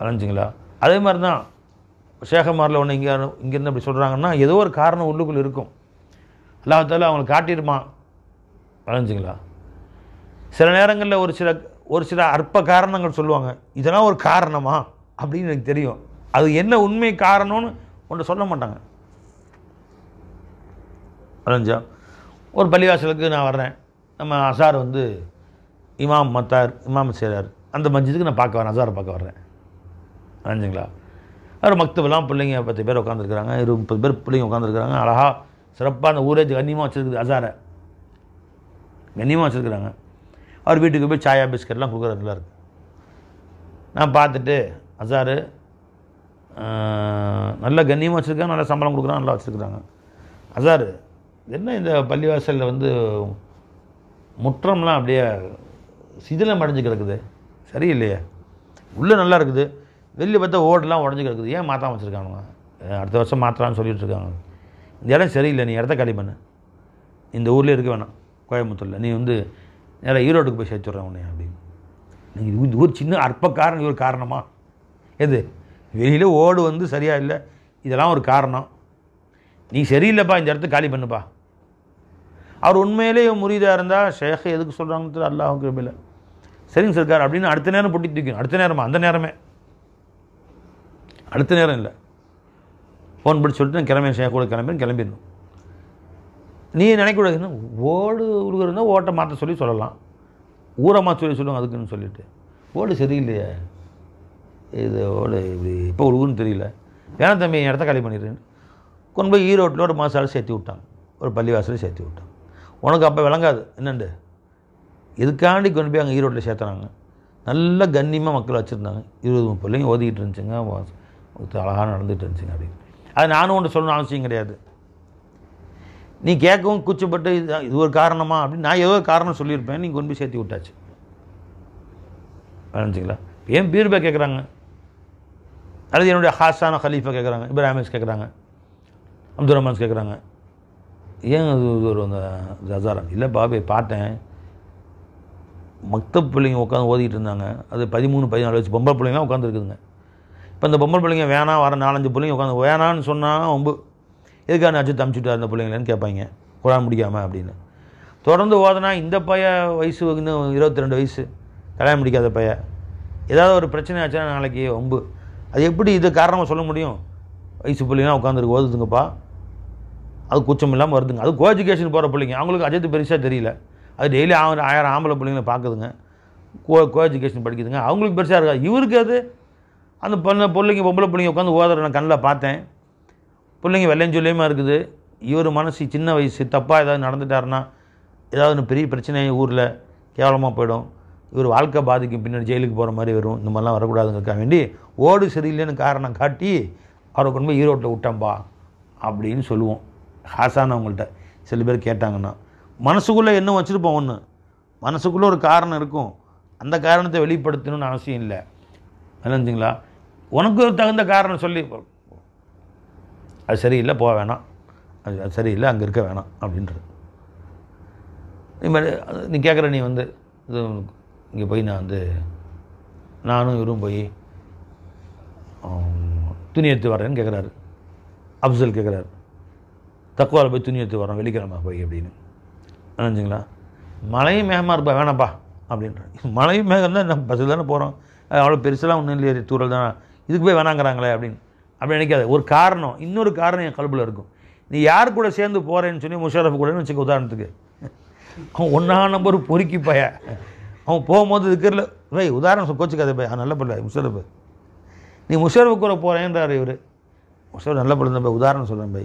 அலைஞ்சிங்களா. அதே மாதிரி தான் ஷேகமாரில் ஒன்று இங்கேருந்து அப்படி சொல்கிறாங்கன்னா ஏதோ ஒரு காரணம் உள்ளுக்குள்ளே இருக்கும். அல்லாஹ்தாலா அவங்களுக்கு காட்டியிருப்பான், அலைஞ்சிங்களா. சில நேரங்களில் ஒரு சில அற்ப காரணங்கள் சொல்லுவாங்க, இதெல்லாம் ஒரு காரணமா அப்படின்னு எனக்கு தெரியும். அது என்ன உண்மை காரணம்னு ஒன்று சொல்ல மாட்டாங்க. அலைஞ்சா ஒரு பள்ளிவாசலுக்கு நான் வர்றேன், நம்ம அசார் வந்து இமாம் செய்கிறார், அந்த மஸ்ஜிதுக்கு நான் பார்க்க வரேன், அசாரை பார்க்க வர்றேன், அலைஞ்சிங்களா. அவர் மக்தபெல்லாம் பிள்ளைங்க 10 பேர் உட்காந்துருக்குறாங்க, 20-30 பேர் பிள்ளைங்க உட்காந்துருக்குறாங்க. அழகாக சிறப்பாக அந்த ஊரே கண்ணியமாக வச்சுருக்குது, அசாரை கண்ணியமாக வச்சுருக்குறாங்க. அவர் வீட்டுக்கு போய் சாயா பிஸ்கட்லாம் கொடுக்குறதுலாம் இருக்குது. நான் பார்த்துட்டு, அசாரு நல்ல கண்ணியமாக வச்சுருக்காங்க, நல்ல சம்பளம் கொடுக்குறாங்க, நல்லா வச்சுருக்குறாங்க. அசாரு என்ன இந்த பள்ளிவாசலில் வந்து முற்றம்லாம் அப்படியே சிதிலம் அடைஞ்சு கிடக்குது, சரியில்லையே. உள்ளே நல்லா இருக்குது, வெளியே பார்த்தா ஓடெலாம் உடஞ்சி கிடக்குது, ஏன் மாற்றாம வச்சுருக்கானுங்க? அடுத்த வருஷம் மாற்றலான்னு சொல்லிட்டு இருக்காங்க. இந்த இடம் சரியில்லை, நீ இடத்த காலி பண்ணு, இந்த ஊர்லேயே இருக்க வேணாம் கோயம்புத்தூரில், நீ வந்து நேராக ஈரோட்டுக்கு போய் சேர்த்து விட்றேன் உடனே அப்படின்னு. நீங்கள் இது ஒரு சின்ன அற்ப காரணம், இது ஒரு காரணமா? எது வெளியில் ஓடு வந்து சரியா இல்லை, இதெல்லாம் ஒரு காரணம். நீ சரியில்லைப்பா, இந்த இடத்த காலி பண்ணுப்பா. அவர் உண்மையிலேயே முரீதாக இருந்தால் ஷேக் எதுக்கு சொல்கிறாங்கன்னு அல்லாஹ் கிருபையில் சரிங்க சர்க்கார் அப்படின்னு அடுத்த நேரம் பொட்டி தூக்கணும். அடுத்த நேரமா? அந்த நேரமே, அடுத்த நேரம் இல்லை. ஃபோன் பண்ணி சொல்லிட்டு நான் கிளம்பி ஷேக் கூட கிளம்பிடணும். நீ நினைக்கூடாது ஓடு உழுகுறதா ஓட்டை மாற்ற சொல்லலாம், ஊரை மாற்ற சொல்லுவாங்க அதுக்குன்னு சொல்லிட்டு. ஓடு சரியில்லையே, இது ஓடு இப்படி இப்போ உழுகுன்னு தெரியல, வேணா தம்பி இடத்த காலி பண்ணிடுறேன்னு கொண்டு போய் ஈரோட்டில் ஒரு மாசாலும் சேர்த்து விட்டாங்க, ஒரு பள்ளிவாசலையும் சேர்த்து விட்டாங்க. உனக்கு அப்போ விளங்காது என்னண்டு, இதுக்காண்டி கொண்டு போய் அங்கே ஈரோட்டில் சேர்த்துனாங்க. நல்ல கண்ணியமாக மக்கள் வச்சுருந்தாங்க, 20-30 பிள்ளைங்க ஓதிக்கிட்டு இருந்துச்சுங்க, அழகாக நடந்துகிட்டு இருந்துச்சுங்க அப்படின்னு. அது நானும் ஒன்று சொல்லணும்னு அவசியம் கிடையாது. நீ கேட்கவும் கூச்சப்பட்டு இது ஒரு காரணமா அப்படின்னு நான் ஏதோ காரணம் சொல்லியிருப்பேன், நீங்கள் கொண்டு போய் சேர்த்து விட்டாச்சு. நினச்சிங்களா? ஏன் பீர்பா கேட்குறாங்க, அல்லது என்னுடைய ஹாஸான ஹலீஃபா கேட்குறாங்க, இப்ராஹிம்ஸ் கேட்குறாங்க, அப்துல் ரஹ்மான்ஸ் கேட்குறாங்க, ஏன் ஒரு அந்த ஹசாரா இல்லை பாபே பார்த்தேன், மக்தப் பிள்ளைங்க உட்காந்து ஓதிக்கிட்டு இருந்தாங்க, அது 13-14 வயசு பொம்பளை பிள்ளைங்களாம் உட்காந்துருக்குதுங்க. இப்போ இந்த பொம்பளை பிள்ளைங்க வேணாம், வர 4-5 பிள்ளைங்க உட்காந்து வேணான்னு சொன்னால் ரொம்ப எதுக்காக அச்சுட்டு அமுச்சுட்டு அந்த பிள்ளைங்களேன்னு கேட்பாங்க, குரான் முடிக்காமல் அப்படின்னு. தொடர்ந்து ஓதனா இந்த வயசு இன்னும் 22 வயசு, கல்யாணம் முடிக்காத ஏதாவது ஒரு பிரச்சனை ஆச்சுன்னா நாளைக்கு ஒம்பு. அது எப்படி இது காரணமாக சொல்ல முடியும்? வயசு பிள்ளைங்களாம் உட்காந்துருக்கு ஓதுதுங்கப்பா, அது கூச்சம் இல்லாமல் வருதுங்க. அது கோஎஜுகேஷன் போகிற பிள்ளைங்க, அவங்களுக்கு அஜத்து பெருசாக தெரியல, அது டெய்லி 1000 ஆம்பளை பிள்ளைங்களை பார்க்குதுங்க, கோஎஜுகேஷன் படிக்குதுங்க, அவங்களுக்கு பெருசாக இருக்காது. இவருக்கு அது அந்த பிள்ளைங்க பொம்பளை பிள்ளைங்க உட்காந்து ஓதுற நான் கண்ணில் பார்த்தேன், பிள்ளைங்க வெள்ளையும் இருக்குது. இவர் மனசு சின்ன வயசு, தப்பாக ஏதாவது நடந்துட்டாருன்னா ஏதாவது பெரிய பிரச்சனை ஊரில் கேவலமாக போயிடும், இவர் வாழ்க்கை பாதிக்கும், பின்னாடி ஜெயிலுக்கு போகிற மாதிரி வரும், இந்த மாதிரிலாம் வரக்கூடாதுங்கிறதுக்காக வேண்டி ஓடு சரியில்லைன்னு காரணம் காட்டி அவரை கொண்டு போய் ஈரோட்டில் விட்டம்பா அப்படின்னு சொல்லுவோம். ஹாசானவங்கள்ட்ட சில பேர் கேட்டாங்கன்னா மனசுக்குள்ளே என்ன வச்சுருப்போம், ஒன்று மனசுக்குள்ளே ஒரு காரணம் இருக்கும், அந்த காரணத்தை வெளிப்படுத்தணும்னு அவசியம் இல்லை. நினைஞ்சிங்களா? உனக்கு ஒரு தகுந்த காரணம் சொல்லி அது சரியில்லை போக வேணாம், அது சரியில்லை அங்கே இருக்க வேணாம் அப்படின்றது. நீ கேட்குற நீ வந்து இது இங்கே போய் நான் வந்து நானும் இவரும் போய் துணி எடுத்து வரேன்னு கேட்குறாரு. அப்சல் கேட்குறாரு, தக்குவாவில் போய் துணி எடுத்து வரோம் வெள்ளிக்கிழமை போய் அப்படின்னு. நினைஞ்சிங்களா? மழையும் மேகமாக இருப்பா வேணாப்பா அப்படின்ற. மழையும் மேகம் தான் நம்ம பஸ்ஸில் தானே போகிறோம், அவ்வளோ பெருசெல்லாம் ஒன்றும் இல்லையே, தூரல் தான், இதுக்கு போய் வேணாங்கிறாங்களே அப்படின்னு அப்படி நினைக்காது. ஒரு காரணம், இன்னொரு காரணம் என் கல்பில் இருக்கும். நீ யார் கூட சேர்ந்து போகிறேன்னு சொல்லி முஷரஃப் கூடன்னு வச்சுக்க, உதாரணத்துக்கு அவன் 1ஆம் நம்பர் பொறுக்கி பைய, அவன் போகும்போது இருக்கிற பை உதாரணம் கோச்சிக்காத பை, நல்ல பிள்ளை முஷரஃப், நீ முஷரஃப் கூட போகிறேன்றார் இவர். முஷரஃப் நல்ல பிள்ளை பை, உதாரணம் சொல்கிறேன் பை.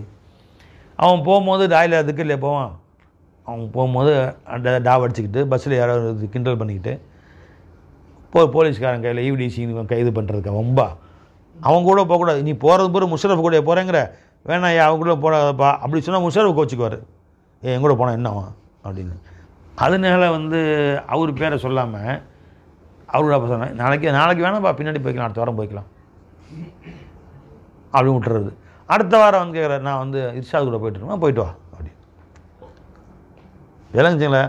அவன் போகும்போது டாயில் அதுக்கு இல்லையா போவான், அவன் போகும்போது டாவ் அடிச்சுக்கிட்டு பஸ்ஸில் யாராவது கிண்டல் பண்ணிக்கிட்டு போலீஸ்காரன் கையில் ஈவிடிசி கைது பண்ணுறதுக்கு வம்பா, அவன் கூட போகக்கூடாது, நீ போகிறது பூரா முஷரஃப் கூட போகிறேங்கிற, வேணா அவன் கூட போடாதப்பா அப்படி சொன்னால் முஷரஃப் கோச்சிக்குவார், என் கூட போனால் என்னவா அப்படின்னு. அதனால வந்து அவர் பேரை சொல்லாமல் அவரோட அப்போ சொன்னேன், நாளைக்கு வேணாப்பா பின்னாடி போய்க்கலாம், அடுத்த வாரம் போய்க்கலாம் அப்படின்னு விட்டுறது. அடுத்த வாரம் வந்து கேட்குறாரு, நான் வந்து இர்ஷாத் கூட போயிட்டு வா அப்படி. விளங்குச்சிங்களா?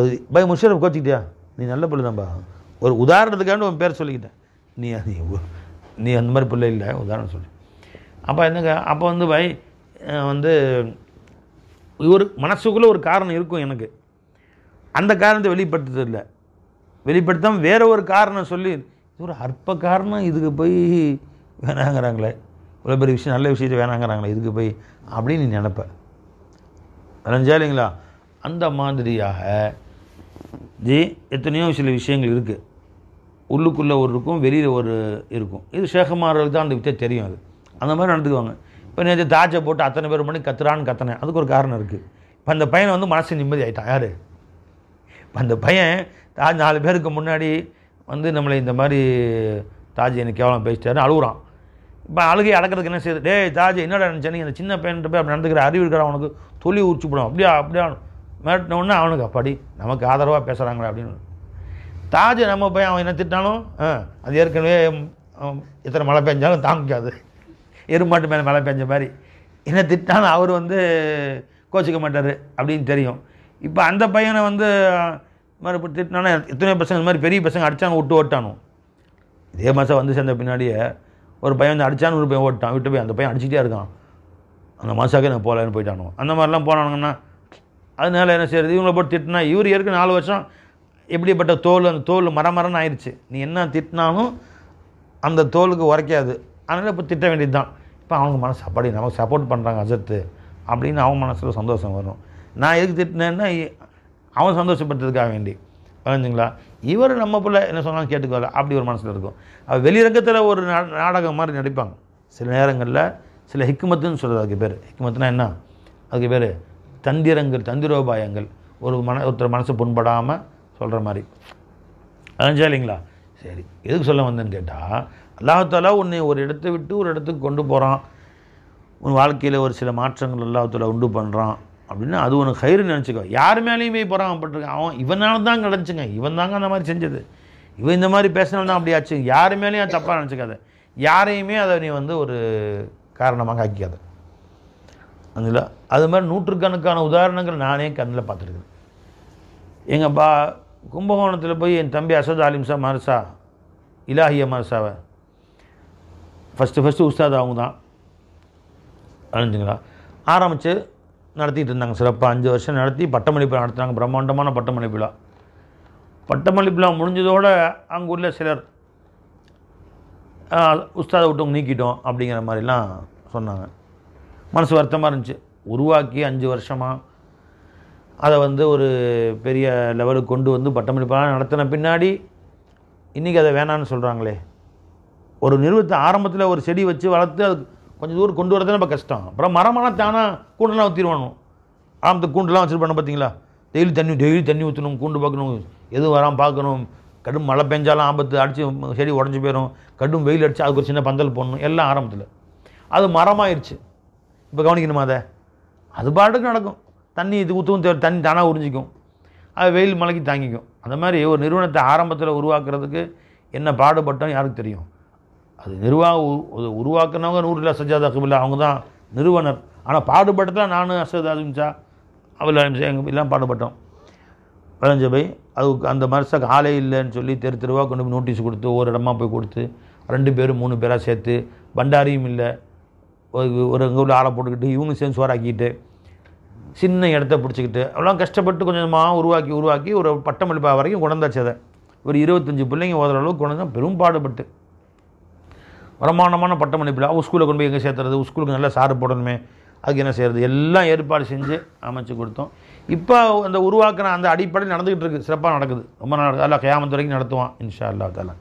ஒரு பை முஷரஃப் கோச்சிக்கிட்டியா, நீ நல்ல பிள்ளை தான்ப்பா, ஒரு உதாரணத்துக்காண்டு உன் பேர் சொல்லிக்கிட்டேன், நீ அந்த மாதிரி பிள்ளை இல்லை, உதாரணம் சொல்லி. அப்போ என்னங்க, அப்போ வந்து பை வந்து ஒரு மனசுக்குள்ளே ஒரு காரணம் இருக்கும் எனக்கு, அந்த காரணத்தை வெளிப்படுத்துறது இல்லை, வெளிப்படுத்தாமல் வேற ஒரு காரணம் சொல்லி இது ஒரு அற்ப காரணம், இதுக்கு போய் வேணாங்கிறாங்களே, இவ்வளோ பெரிய விஷயம் நல்ல விஷயத்தை வேணாங்கிறாங்களே இதுக்கு போய் அப்படின்னு நீ நினைப்ப. நினைஞ்சா இல்லைங்களா? அந்த மாதிரியாக எத்தனையோ சில விஷயங்கள் இருக்குது. உள்ளுக்குள்ளே ஒரு இருக்கும், வெளியில் ஒரு இருக்கும். இது ஷேகுமார்களுக்கு தான் அந்த வித்தை தெரியும். அது அந்த மாதிரி நடந்துக்குவாங்க. இப்போ நேற்று தாஜை போட்டு அத்தனை பேர் பண்ணி கத்துறான்னு கத்தனேன், அதுக்கு ஒரு காரணம் இருக்குது. இப்போ அந்த பையனை வந்து மனசு நிம்மதி ஆகிட்டான். யார்? இப்போ அந்த பையன் தாஜ் 4 பேருக்கு முன்னாடி வந்து நம்மளை இந்த மாதிரி தாஜ் எனக்கு கேவலம் பேசிட்டாரு அழுகுறான். இப்போ அழுகை அடக்கிறதுக்கு என்ன செய்யுது? டே தாஜ் என்னடா நினச்சா நீ அந்த சின்ன பையன்கிட்ட போய் அப்படி நடந்துக்கிற அறிவு இருக்கிற அவனுக்கு தொல்லி உரிச்சு போடும். அப்படியா மிரட்டினோடனே அவனுக்கு அப்பாடி நமக்கு ஆதரவாக பேசுகிறாங்களே அப்படின்னு. தாஜ் நம்ம போய் அவன் என்ன திட்டாலும் அது ஏற்கனவே எத்தனை மழை பெஞ்சாலும் தாங்கிக்காது, எருமாட்டு மேலே மழை பெஞ்ச மாதிரி. என்ன திட்டாலும் அவர் வந்து கோச்சிக்க மாட்டார் அப்படின்னு தெரியும். இப்போ அந்த பையனை வந்து மறுபடி திட்டினானா எத்தனையோ பசங்க இந்த மாதிரி பெரிய பசங்க அடித்தாங்க விட்டு ஓட்டானோ. இதே மாதம் வந்து சேர்ந்த பின்னாடியே ஒரு பையன் வந்து அடித்தான்னு ஒரு பையன் ஓட்டான், விட்டு போய் அந்த பையன் அடிச்சுட்டே இருக்கான். அந்த மாசாக்கே நான் போகலன்னு போயிட்டானோ. அந்த மாதிரிலாம் போனானுங்கன்னா அதனால என்ன செய்யறது? இவங்களை போட்டு திட்டினா இவர் ஏற்கனவே 4 வருஷம் எப்படிப்பட்ட தோல், அந்த தோல் மரமரன்னு ஆயிடுச்சு. நீ என்ன திட்டினாலும் அந்த தோலுக்கு உரைக்காது. அதனால் இப்போ திட்ட வேண்டியது தான். இப்போ அவங்க மனசு அப்படி நமக்கு சப்போர்ட் பண்ணுறாங்க அஜத்து அப்படின்னு அவன் மனசில் சந்தோஷம் வரும். நான் எதுக்கு திட்டினேன்னா அவன் சந்தோஷப்படுறதுக்காக வேண்டி புரிஞ்சுங்களா? இவர் நம்ம பிள்ளை என்ன சொன்னாலும் கேட்டுக்கல அப்படி ஒரு மனசில் இருக்கும். வெளிரங்கத்தில் ஒரு நாடகம் மாதிரி நடிப்பாங்க. சில நேரங்களில் சில ஹிக்மத்துன்னு சொல்கிறது. அதுக்கு பேர் ஹிக்மத்துனா என்ன? அதுக்கு பேர் தந்திரங்கள், தந்திரோபாயங்கள். ஒருத்தர் மனசு புண்படாமல் சொல்கிற மாதிரி. அதான் இல்லைங்களா? சரி, எதுக்கு சொல்ல வந்தேன்னு கேட்டால், அல்லாஹ்தாலா உன்னை ஒரு இடத்தை விட்டு ஒரு இடத்துக்கு கொண்டு போகிறான், உன் வாழ்க்கையில் ஒரு சில மாற்றங்கள் அல்லாஹ்தாலா உண்டு பண்ணுறான் அப்படின்னா அது உனக்கு கயிறுன்னு நினச்சிக்கோ. யார் மேலேயுமே பொறாமப்பட்டிருக்கான். அவன் இவனால தான் கிடச்சிங்க, இவன் தாங்க அந்த மாதிரி செஞ்சது, இவன் இந்த மாதிரி பேசினால்தான் தான் அப்படி ஆச்சு. யார் மேலேயும் தப்பாக நினச்சிக்காத, யாரையுமே அதை நீ வந்து ஒரு காரணமாக ஆக்கிக்காத. அதில் அது மாதிரி நூற்றுக்கணக்கான உதாரணங்கள் நானே கண்ணில் பார்த்துருக்குறேன். எங்கள் கும்பகோணத்தில் போய் என் தம்பி அசத் ஆலிம்சா மர்சா இலாஹிய மர்சாவை ஃபஸ்ட்டு உஸ்தாத் அவங்க தான் அறிஞ்சுங்களா ஆரம்பித்து நடத்திட்டு இருந்தாங்க. சிறப்பாக 5 வருஷம் நடத்தி பட்டமளிப்பு நடத்துனாங்க. பிரம்மாண்டமான பட்டமளிப்பு விழா. பட்டமளிப்பு விழா முடிஞ்சதோடு அங்கே உள்ள சிலர் உஸ்தாதை விட்டு நீக்கிட்டோம் அப்படிங்கிற மாதிரிலாம் சொன்னாங்க. மனசு வருத்தமாக இருந்துச்சு. உருவாக்கி 5 வருஷமாக அதை வந்து ஒரு பெரிய லெவலுக்கு கொண்டு வந்து பட்டமளிப்பாக நடத்தின பின்னாடி இன்றைக்கி அதை வேணான்னு சொல்கிறாங்களே. ஒரு நிறுவனத்தை ஆரம்பத்தில் ஒரு செடி வச்சு வளர்த்து அது கொஞ்சம் தூரம் கொண்டு வரது நம்ம கஷ்டம். அப்புறம் மரமெல்லாம் தானாக கூண்டெல்லாம் ஊற்றிடுவானு. ஆரம்பத்துக்கு கூண்டெல்லாம் வச்சுருப்பானு பார்த்தீங்களா? டெய்லி தண்ணி ஊற்றணும், கூண்டு பார்க்கணும், எதுவும் வராமல் பார்க்கணும். கடும் மழை பெஞ்சாலும் ஆபத்து, அடித்து செடி உடஞ்சி போயிடும். கடும் வெயில் அடித்து அதுக்கு ஒரு சின்ன பந்தல் போடணும். எல்லாம் ஆரம்பத்தில். அது மரமாயிருச்சு. இப்போ கவனிக்கணுமா? அது பாட்டுக்கு நடக்கும். தண்ணி இது ஊற்றவும் தண்ணி தானாக உறிஞ்சிக்கும். அது வெயில் மழைக்கு தாங்கிக்கும். அந்த மாதிரி ஒரு நிறுவனத்தை ஆரம்பத்தில் உருவாக்குறதுக்கு என்ன பாடுபட்டோம் யாருக்கு தெரியும்? அது உருவாக்குனவங்க நூறுல சஜாத் அக்பில்லா அவங்க தான் நிறுவனர். ஆனால் பாடுபட்டதான் நானும் அசத் அலிம்சா அபுல் அலிம்சா எங்கள் எல்லாம் பாடுபட்டோம். விளைஞ்ச போய் அதுக்கு அந்த மர்சாக்கு ஆளே இல்லைன்னு சொல்லி தெருவாக கொண்டு போய் நோட்டீஸ் கொடுத்து ஒரு இடமா போய் கொடுத்து 2 பேர் 3 பேராக சேர்த்து பண்டாரியும் இல்லை ஒரு எங்கள் ஊரில் ஆளை போட்டுக்கிட்டு இவங்க சேர்ந்து சோறாக்கிட்டு சின்ன இடத்த பிடிச்சிக்கிட்டு அவ்வளோ கஷ்டப்பட்டு கொஞ்சமாக உருவாக்கி ஒரு பட்டமளிப்பா வரைக்கும் கொண்டாச்சு. அதை ஒரு 25 பிள்ளைங்க ஓதுற அளவுக்கு கொண்டு பெரும் பாடுபட்டு பிரமாண்டமான பட்டமளிப்பில் அவங்க ஸ்கூலில் கொண்டு போய் எங்கே சேர்த்துறது, ஸ்கூலுக்கு நல்லா சாறு போடணுமே, அதுக்கு என்ன செய்கிறது, எல்லாம் ஏற்பாடு செஞ்சு அமைச்சு கொடுத்தோம். இப்போ அந்த உருவாக்கின அந்த அடிப்படை நடந்துக்கிட்டு இருக்குது, சிறப்பாக நடக்குது. ரொம்ப நடக்குது. அல்லா கியாமத்து வரைக்கும் நடத்துவான் இன்ஷா அல்லா தாலா.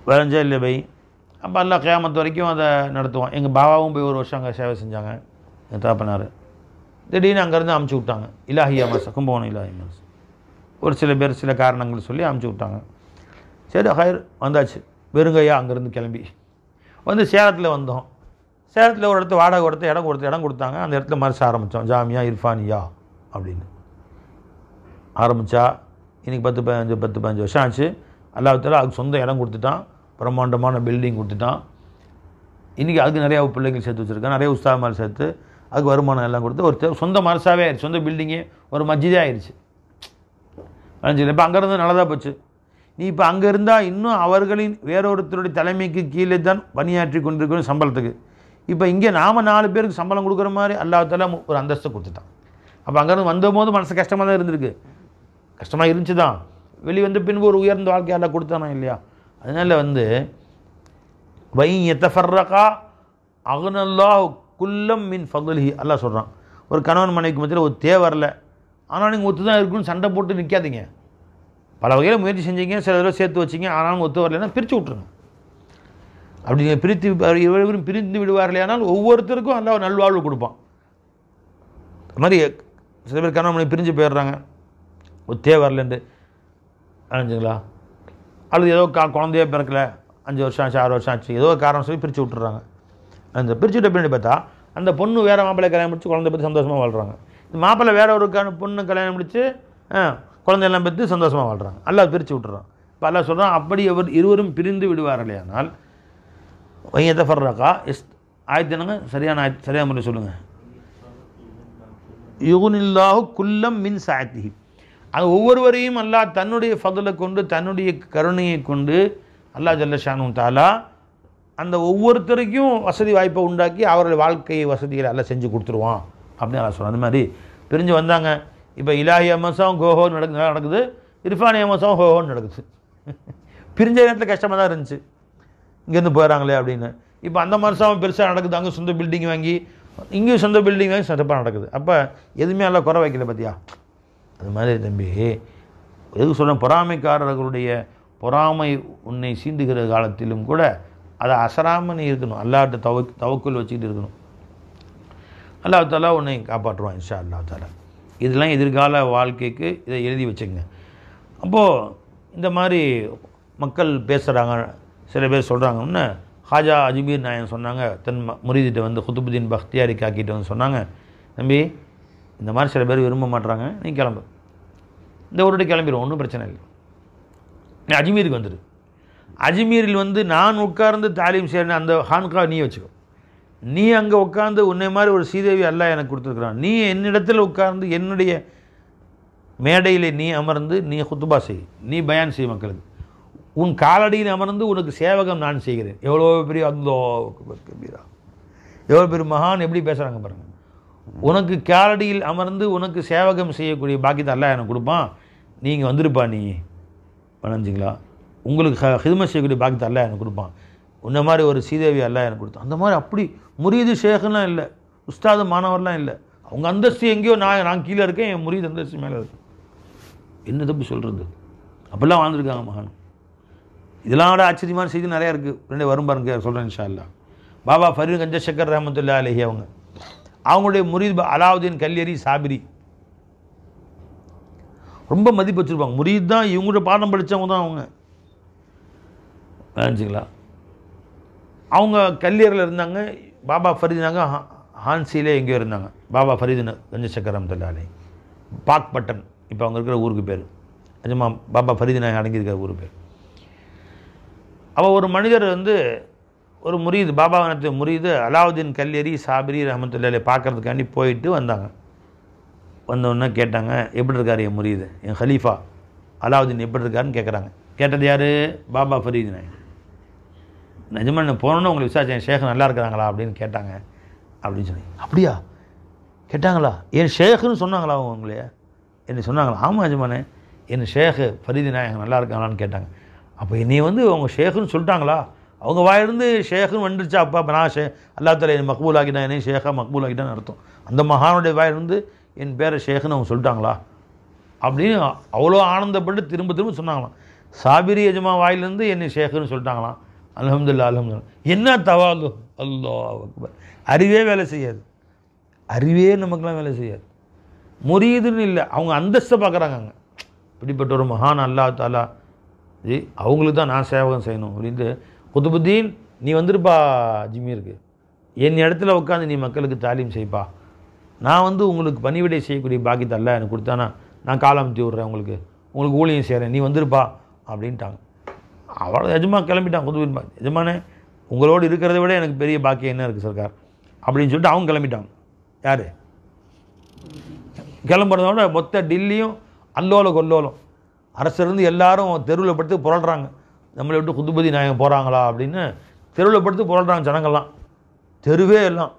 விளைஞ்சா இல்லை பை. அப்போ அல்லா கியாமத்து வரைக்கும் அதை நடத்துவான். எங்கள் பாபாவும் போய் ஒரு வருஷம் அங்கே சேவை செஞ்சாங்க. எங்கள் தாப்பனார் திடீர்னு அங்கேருந்து அமுச்சு விட்டாங்க. இலாஹியா மர்சா, கும்பகோணம் இலாஹியா மர்சா. ஒரு சில பேர் சில காரணங்கள் சொல்லி அமுச்சு விட்டாங்க. சரி ஹயர் வந்தாச்சு. வெறுங்கையா அங்கேருந்து கிளம்பி வந்து சேலத்தில் வந்தோம். சேலத்தில் ஒரு இடத்துல வாடகை கொடுத்து இடம் கொடுத்தாங்க. அந்த இடத்துல மர்சா ஆரம்பித்தோம். ஜாமியா இர்ஃபானியா அப்படின்னு ஆரம்பித்தா இன்றைக்கி 10-15 வருஷம் ஆச்சு. அல்லாஹ்தாலா அதுக்கு சொந்த இடம் கொடுத்துட்டான், பிரம்மாண்டமான பில்டிங் கொடுத்துட்டான். இன்றைக்கி அதுக்கு நிறையா பிள்ளைங்கள் சேர்த்து வச்சுருக்கேன், நிறைய உஸ்தாமால் சேர்த்து அதுக்கு வருமானம் எல்லாம் கொடுத்து ஒரு சொந்த மர்சாவே ஆயிடுச்சு, சொந்த பில்டிங்கே ஒரு மஸ்ஜிதே ஆயிடுச்சு. இப்போ அங்கேருந்து நல்லதாக போச்சு. நீ இப்போ அங்கே இருந்தால் இன்னும் அவர்களின் வேறொருத்தருடைய தலைமைக்கு கீழே தான் பணியாற்றி கொண்டிருக்கிற சம்பளத்துக்கு. இப்போ இங்கே நாம் 4 பேருக்கு சம்பளம் கொடுக்குற மாதிரி அல்லாஹ்தாலா ஒரு அந்தஸ்தை கொடுத்துட்டான். அப்போ அங்கேருந்து வந்தபோது மனசு கஷ்டமாக தான் இருந்திருக்கு, கஷ்டமாக இருந்துச்சு தான். வெளியே வந்து பின்பு ஒரு உயர்ந்த வாழ்க்கையெல்லாம் கொடுத்தானா இல்லையா? அதனால் வந்து வை எத்தஃபர்ரகா அகுனல்லாஹ் குல்லம் மின் ஃபதுலிஹி அல்லாஹ் சொல்கிறான். ஒரு கணவன் மனைவிக்கு மத்தியில் ஒரு வரல, ஆனால் நீங்கள் ஒத்து தான் இருக்குன்னு சண்டை போட்டு நிற்காதீங்க. பல வகையில் முயற்சி செஞ்சீங்க, சில தடவை சேர்த்து வச்சிங்க, ஆனாலும் ஒத்து வரலைன்னா பிரித்து விட்ருங்க. அப்படி பிரித்து இருவரும் பிரிந்து விடுவார்களே ஆனால் ஒவ்வொருத்தருக்கும் அல்ல நல்வாழ்வு கொடுப்பான். அது மாதிரி சில பேர் கணவன் பிரிஞ்சு போயிடுறாங்க, ஒத்தே வரலன்ட்டு அணைஞ்சுங்களா, அல்லது ஏதோ குழந்தையே பிறக்கலை, 5 வருஷம் ஆச்சு 6 வருஷம் ஆச்சு, ஏதோ காரணம் சொல்லி பிரித்து விட்டுறாங்க. அந்த பிரித்து விட்ட பின்னாடி பார்த்தா அந்த பொண்ணு வேறு மாப்பிள்ளை கல்யாணம் முடிச்சு குழந்தை பற்றி சந்தோஷமாக வாழ்கிறாங்க. இந்த மாப்பிள்ளை வேற ஒரு பொண்ணு கல்யாணம் முடிச்சு குழந்தையெல்லாம் பற்றி சந்தோஷமாக வாழ்கிறாங்க. அல்லாஹ் பிரித்து விட்டுறான். இப்போ அல்லாஹ் சொல்கிறான், அப்படி இருவரும் பிரிந்து விடுவார்களே ஆனால் வையத்தை ஃபர்ரகா ஆயத்து என்னங்க, சரியான ஆயத்து, சரியான முறை சொல்லுங்கள். யுகுனில்லாஹு குல்லம் மின் சாயத்திஹி, அது ஒவ்வொருவரையும் அல்லாஹ் தன்னுடைய ஃபضலை கொண்டு தன்னுடைய கருணையை கொண்டு அல்லாஹ் ஜல்ல ஷானு தஆலா அந்த ஒவ்வொருத்தருக்கும் வசதி வாய்ப்பை உண்டாக்கி அவருடைய வாழ்க்கையை வசதிகளை எல்லாம் செஞ்சு கொடுத்துருவான் அப்படின்னு அல்லாஹ் சொல்கிறான். அந்த மாதிரி பிரிஞ்சு வந்தாங்க. இப்போ இலாஹி அமசாவும் கோஹோன்னு நடக்குது, இர்ஃபானி அமசாவும் ஹோஹோன்னு நடக்குது. பிரிஞ்ச நேரத்தில் கஷ்டமாக தான் இருந்துச்சு, இங்கேருந்து போயிடறாங்களே அப்படின்னு. இப்போ அந்த மனுஷன் பெருசாக நடக்குது, அங்கே சொந்த பில்டிங் வாங்கி இங்கேயும் சொந்த பில்டிங் வாங்கி சிறப்பாக நடக்குது. அப்போ எதுவுமே எல்லாம் குறை வைக்கல பார்த்தியா. அது மாதிரி தம்பி, எதுக்கு சொல்ல, பொறாமைக்காரர்களுடைய பொறாமை உன்னை சீண்டுகிற காலத்திலும் கூட அதை அசராமல் நீ இருக்கணும். அல்லாஹ்ட்ட தவக்குல் வச்சுக்கிட்டு இருக்கணும். அல்லாஹ் தஆலா உன்னை காப்பாற்றுவான் இன்ஷா அல்லாஹ் தஆலா. இதெல்லாம் எதிர்கால வாழ்க்கைக்கு இதை எழுதி வச்சுங்க. அப்போது இந்த மாதிரி மக்கள் பேசுகிறாங்க. சில பேர் சொல்கிறாங்கன்னு ஹாஜா அஜ்மீர் நாயன் சொன்னாங்க, தன் முரீதிட்ட வந்து குதுபுதீன் பக்தியாரி காக்கிட்ட வந்து சொன்னாங்க, தம்பி இந்த மாதிரி சில பேர் விரும்ப மாட்டுறாங்க, நீ கிளம்பு, இந்த ஊருடைய கிளம்பிடுவோம், ஒன்றும் பிரச்சனை இல்லை, நீ அஜ்மீருக்கு வந்துடு. அஜ்மீரில் வந்து நான் உட்கார்ந்து தாலீம் செய்கிறேன், அந்த ஹான்கா நீ வச்சுக்கோ, நீ அங்கே உட்கார்ந்து உன்னை மாதிரி ஒரு சீதேவி அல்லாஹ் எனக்கு கொடுத்துருக்குறான், நீ என்னிடத்தில் உட்கார்ந்து என்னுடைய மேடையில் நீ அமர்ந்து நீ குத்துபா செய், நீ பயான் செய் மக்களுக்கு, உன் காலடியில் அமர்ந்து உனக்கு சேவகம் நான் செய்கிறேன். எவ்வளோ பெரிய அல்லாஹ் கபீரா, எவ்வளோ பெரிய மகான் எப்படி பேசுகிறாங்க பாருங்கள். உனக்கு காலடியில் அமர்ந்து உனக்கு சேவகம் செய்யக்கூடிய பாக்கியத்தை அல்லாஹ் எனக்கு கொடுப்பான், நீங்கள் வந்துருப்பா, நீ வணஞ்சிங்களா, உங்களுக்கு ஹிதமத் செய்யக்கூடிய பாக்கியத்தை அல்லாஹ் எனக்கு கொடுப்பான், உன்ன மாதிரி ஒரு சீதேவி அல்லாஹ் எனக்கு கொடுத்தான். அந்த மாதிரி அப்படி முரீது ஷேഖெல்லாம் இல்லை, உஸ்தாது மாணவர்லாம் இல்லை, அவங்க அந்தஸ்து எங்கேயோ நான் கீழே இருக்கேன், என் முரீது அந்தஸ்து மேலே இருக்கு. என்ன தப்பு சொல்கிறது, அப்படிலாம் வாழ்ந்துருக்காங்க மகான். இதெல்லாம் விட ஆச்சரியமான செய்தி நிறையா இருக்குது, ரெண்டு வரும் பாருங்க சொல்கிறேன் இன்ஷா அல்லாஹ். பாபா ஃபரீத் கஞ்ச ஷக்கர் ரஹமத்துல்லாஹி அலைஹி அவங்களுடைய முரீத் அலாவுதீன் கல்யரி சாபிரி ரொம்ப மதிப்பு வச்சுருப்பாங்க. முரீத் தான், இவங்களோட பாடம் படித்தவங்க தான் அவங்க, நினச்சிங்களா. அவங்க கல்லியரில் இருந்தாங்க. பாபா ஃபரீதுனாங்க ஹான்சிலே எங்கேயோ இருந்தாங்க. பாபா ஃபரீதுன்னு கஞ்ச ஷக்கர் ரஹமத்துல்லாஹி அலைஹி பாக் பட்டன், இப்போ அவங்க இருக்கிற ஊருக்கு பேர் நிஜமா பாபா ஃபரீது நாயகம் அடங்கியிருக்கிற ஊர் பேர். அவள் ஒரு மனிதர் வந்து ஒரு முரீது, பாபாவனத்து முரீது அலாவுதீன் கல்யரி சாபிரி ரஹமத்துல்லாஹி பார்க்கறதுக்காண்டி போயிட்டு வந்தாங்க. வந்தோடனே கேட்டாங்க, எப்படி இருக்கார் என் முரீது, என் ஹலீஃபா அலாவுதீன் எப்படி இருக்காருன்னு கேட்குறாங்க. கேட்டது யார்? பாபா ஃபரீது நாயகம். நிஜமாக நான் போனோன்னு உங்களை விசாரிச்சேன், ஷேக் நல்லா இருக்கிறாங்களா அப்படின்னு கேட்டாங்க அப்படின்னு சொல்லி. அப்படியா கேட்டாங்களா, என் ஷேக்குன்னு சொன்னாங்களா அவங்க உங்களையே என்ன சொன்னாங்களா? ஆமாம் நிஜமானே, என் ஷேக்கு ஃபரீது நாயகம் நல்லா இருக்காங்களான்னு கேட்டாங்க. அப்போ என்னை வந்து அவங்க ஷேக்குன்னு சொல்லிட்டாங்களா, அவங்க வாயிலிருந்து ஷேக்குன்னு வந்துடுச்சா, அப்போ நான் அல்லாஹ் தஆலா என்னை மக்பூல் ஆக்கிட்டேன், என்னை ஷேக்காக மக்பூல் ஆக்கிட்டான்னு அர்த்தம். அந்த மகானுடைய வாயிலிருந்து என் பேரை ஷேக்குன்னு அவங்க சொல்லிட்டாங்களா அப்படின்னு அவ்வளோ ஆனந்தப்பட்டு திரும்ப திரும்ப சொன்னாங்களாம். சாபிரி எஜமா வாயிலிருந்து என்னை ஷேக்குன்னு சொல்லிட்டாங்களாம். அல்ஹம்துலில்லாஹ் அல்ஹம்துலில்லாஹ். என்ன தவாது, அல்லாஹ் அக்பர். அறிவே வேலை செய்யாது, அறிவே நமக்குலாம் வேலை செய்யாது. முரீதுன்னு இல்லை, அவங்க அந்தஸ்தை பார்க்குறாங்க. அங்கே இப்படிப்பட்ட ஒரு மகான் அல்லாஹ் தஆலா அவங்களுக்கு தான் நான் சேவகம் செய்யணும் அப்படின்ட்டு, குதுபுத்தீன் நீ வந்துருப்பா அஜ்மீருக்கு, என் இடத்துல உட்காந்து நீ மக்களுக்கு தாலீம் செய்ப்பா, நான் வந்து உங்களுக்கு பணிவிடை செய்யக்கூடிய பாக்கியத்தை அல்லாஹ் எனக்கு கொடுத்தானா நான் காலமுத்தி விட்றேன், உங்களுக்கு ஊழியம் செய்கிறேன், நீ வந்துருப்பா அப்படின்ட்டாங்க. அவ்வளோ எஜமா கிளம்பிட்டான் குதுபுத்தீன். எஜமானே உங்களோடு இருக்கிறத விட எனக்கு பெரிய பாக்கியம் என்ன இருக்குது சர்க்கார் அப்படின்னு சொல்லிட்டு அவங்க கிளம்பிட்டாங்க. யார் கிளம்புறதோட மொத்த டில்லியும் அல்லோல கொல்லோலம், அரசிலிருந்து எல்லாரும் தெருவில் படுத்து புரள்றாங்க, நம்மளை விட்டு குதுபதி நாயகம் போகிறாங்களா அப்படின்னு தெருவில் படுத்து புரள்றாங்க ஜனங்கள்லாம். தெருவே எல்லாம்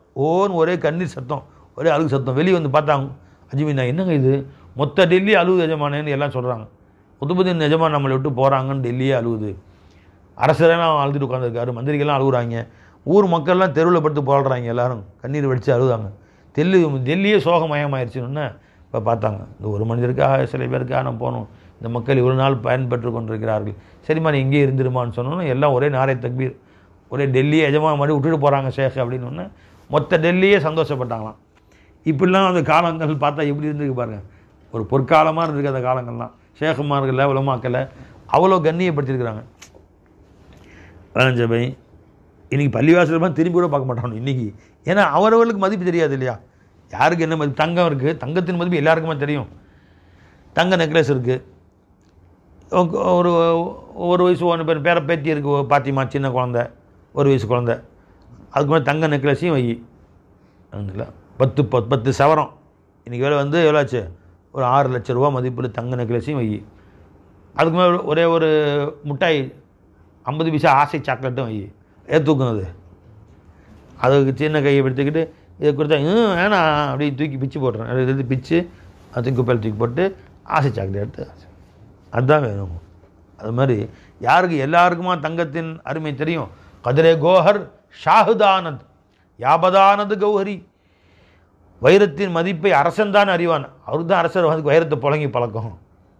ஒரே கண்ணீர் சத்தம், ஒரே அழுகு சத்தம். வெளியே வந்து பார்த்தாங்க அஜ்மீர் நாயகம், என்னங்க இது மொத்த டெல்லி அழுகுது எஜமானேன்னு எல்லாம் சொல்கிறாங்க. குதுபுதீன் எஜமான் நம்மளை விட்டு போகிறாங்கன்னு டெல்லியே அழுகுது, அரசரெல்லாம் அழுதுட்டு உட்காந்துருக்காரு, மந்திரிகள்லாம் அழுகுறாங்க, ஊர் மக்கள்லாம் தெருவில் படுத்து புரள்றாங்க, எல்லாரும் கண்ணீர் வடித்து அழுதாங்க. டெல்லியே சோகமயமாயிருச்சுன்னு இப்போ பார்த்தாங்க. இந்த ஒரு மனிதருக்காக சில பேருக்காக நம்ம போகணும், இந்த மக்கள் இவ்வளோ நாள் பயன்பெற்று கொண்டிருக்கிறார்கள், சரிம்மா நீ இங்கே இருந்துருமான்னு சொன்னோன்னா எல்லாம் ஒரே நாரே தக்பீர், ஒரே டெல்லியே எஜமா மாதிரி விட்டுட்டு போகிறாங்க ஷேக் அப்படின்னு ஒன்று மொத்த டெல்லியே சந்தோஷப்பட்டாங்களாம். இப்படிலாம் அந்த காலங்கள் பார்த்தா எப்படி இருந்துருக்கு பாருங்கள். ஒரு பொற்காலமாக இருந்திருக்கு அந்த காலங்கள்லாம். ஷேகுமார்களில் உலமாக்களை அவ்வளோ கண்ணியப்படுத்தியிருக்கிறாங்க. வளஞ்சபை இன்றைக்கி பள்ளிவாசல் திரும்பி கூட பார்க்க மாட்டாங்க இன்றைக்கி. ஏன்னா அவரவர்களுக்கு மதிப்பு தெரியாது இல்லையா, யாருக்கு என்ன மதிப்பு. தங்கம் இருக்குது, தங்கத்தின் மதிப்பு எல்லாருக்குமே தெரியும். தங்க நெக்லஸ் இருக்குது, ஒரு வயசு ஒன்று பேர பேத்தி இருக்குது, பாத்திமா சின்ன குழந்த, ஒரு வயசு குழந்த, அதுக்கு மேலே தங்க நெக்லஸையும் வை. 10 சவரம் இன்றைக்கி வேலை எவ்வளோ ஆச்சு, ஒரு 6 லட்ச ரூபா மதிப்பில் தங்க நெக்லஸையும் வை. அதுக்கு மேலே ஒரே ஒரு மிட்டாய் 50 பைசா ஆசை சாக்லேட்டும் வை. தூக்குனது அதுக்கு சின்ன கையை எடுத்துக்கிட்டு இதை கொடுத்தா வேணாம் அப்படி தூக்கி பிச்சு போட்டுறேன். எடுத்து பிச்சு அது குப்பையில் தூக்கி போட்டு ஆசை சாக்லேட் எடுத்து அதுதான் வேணும். அது மாதிரி யாருக்கு எல்லாருக்குமா தங்கத்தின் அருமை தெரியும். கதிரே கோஹர் ஷாஹுதானத் யாபதானது கௌஹரி. வைரத்தின் மதிப்பை அரசன் தான் அறிவான், அவருக்கு தான் அரசர் வைரத்தை புழங்கி பழக்கம்.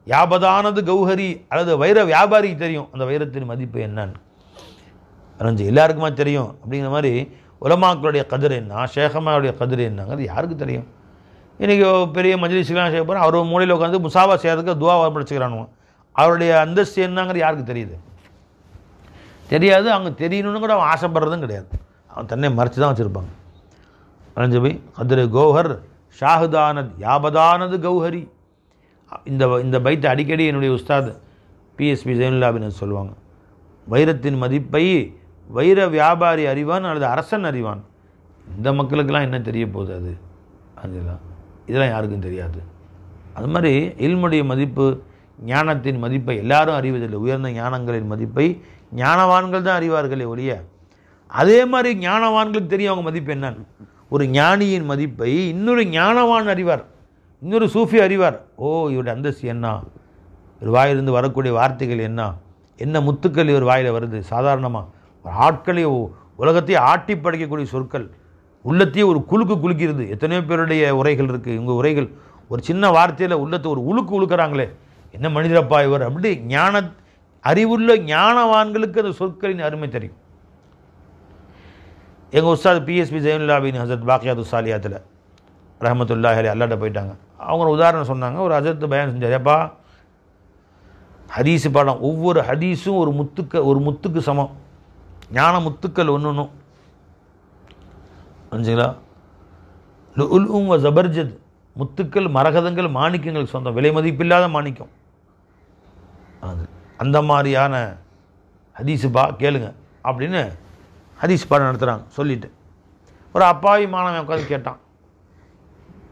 யாபதானது கௌஹரி அல்லது வைர வியாபாரிக்கு தெரியும் அந்த வைரத்தின் மதிப்பு என்னன்னு. எல்லாருக்குமா தெரியும். அப்படிங்கிற மாதிரி உலமாக்களுடைய கதிர் என்ன, ஷேகமாவுடைய கதிர் என்னங்கிறது யாருக்கு தெரியும். இன்றைக்கி பெரிய மஜ்லிஸ்லாம் செய்ய போகிறோம், அவர் மூலையில் உட்காந்து முசாவா செய்யறதுக்கு துவா படிச்சுக்கிறானுவோம். அவருடைய அந்தஸ்து என்னங்கிறது யாருக்கு தெரியுது, தெரியாது. அவங்க தெரியணும்னு கூட அவன் ஆசைப்படுறதும் கிடையாது, அவன் தன்னை மறைச்சி தான் வச்சுருப்பாங்க. அலஞ்சபை கதிர் கோஹர் ஷாஹுதானத் யாபதானது கௌஹரி. இந்த பைத்தை அடிக்கடி என்னுடைய உஸ்தாத் PSP ஜெயினுல்லாபின் சொல்லுவாங்க. வைரத்தின் மதிப்பை வைர வியாபாரி அறிவான் அல்லது அரசன் அறிவான். இந்த மக்களுக்கெல்லாம் என்ன தெரிய போகுது, அதெல்லாம் இதெல்லாம் யாருக்கும் தெரியாது. அது மாதிரி இல்முடைய மதிப்பு, ஞானத்தின் மதிப்பை எல்லாரும் அறிவதில்லை. உயர்ந்த ஞானங்களின் மதிப்பை ஞானவான்கள் தான் அறிவார்களே ஒழிய, அதே மாதிரி ஞானவான்களுக்கு தெரியும் அவங்க மதிப்பு என்னன்னு. ஒரு ஞானியின் மதிப்பை இன்னொரு ஞானவான் அறிவார், இன்னொரு சூஃபி அறிவார். இவருடைய அந்தஸ்து என்ன, இவர் வாயிலிருந்து வரக்கூடிய வார்த்தைகள் என்ன முத்துக்கள் இவர் வாயில் வருது. சாதாரணமாக ஒரு ஆட்களை உலகத்தையே ஆட்டி படைக்கக்கூடிய சொற்கள், உள்ளத்தையே ஒரு குலுக்கிறது. எத்தனையோ பேருடைய உரைகள் இருக்குது. இவங்க உரைகள் ஒரு சின்ன வார்த்தையில் உள்ளத்தை ஒரு உழுக்கிறாங்களே, என்ன மனிதரப்பா இவர். அப்படி அறிவுள்ள ஞானவான்களுக்கு அந்த சொற்களின் அருமை தெரியும். எங்கள் உஸ்தாத் PSP ஜெயினுல்லாபின் ஹசரத் பாக்கியாத்து சாலியாத்தில் ரஹமத்துல்லாஹி அலைஹி அல்லாட்ட போயிட்டாங்க. அவங்க உதாரணம் சொன்னாங்க. ஒரு ஹசரத் பயான் செஞ்சார். எப்பா ஹதீஸு பாடம், ஒவ்வொரு ஹதீஸும் ஒரு முத்துக்கு சமம். ஞான முத்துக்கள் ஒன்றும் புரிஞ்சுங்களா. லுஉல்உம் வ ஜபர்ஜத், முத்துக்கள் மரகதங்கள் மாணிக்கங்களுக்கு சொந்தம், விலை மதிப்பில்லாத மாணிக்கம். அந்த மாதிரியான ஹதீஸு கேளுங்க அப்படின்னு ஹதீஸ் பாடம் நடத்துகிறாங்க. சொல்லிவிட்டு ஒரு அப்பாவி மாணவன் உட்காந்து கேட்டான்.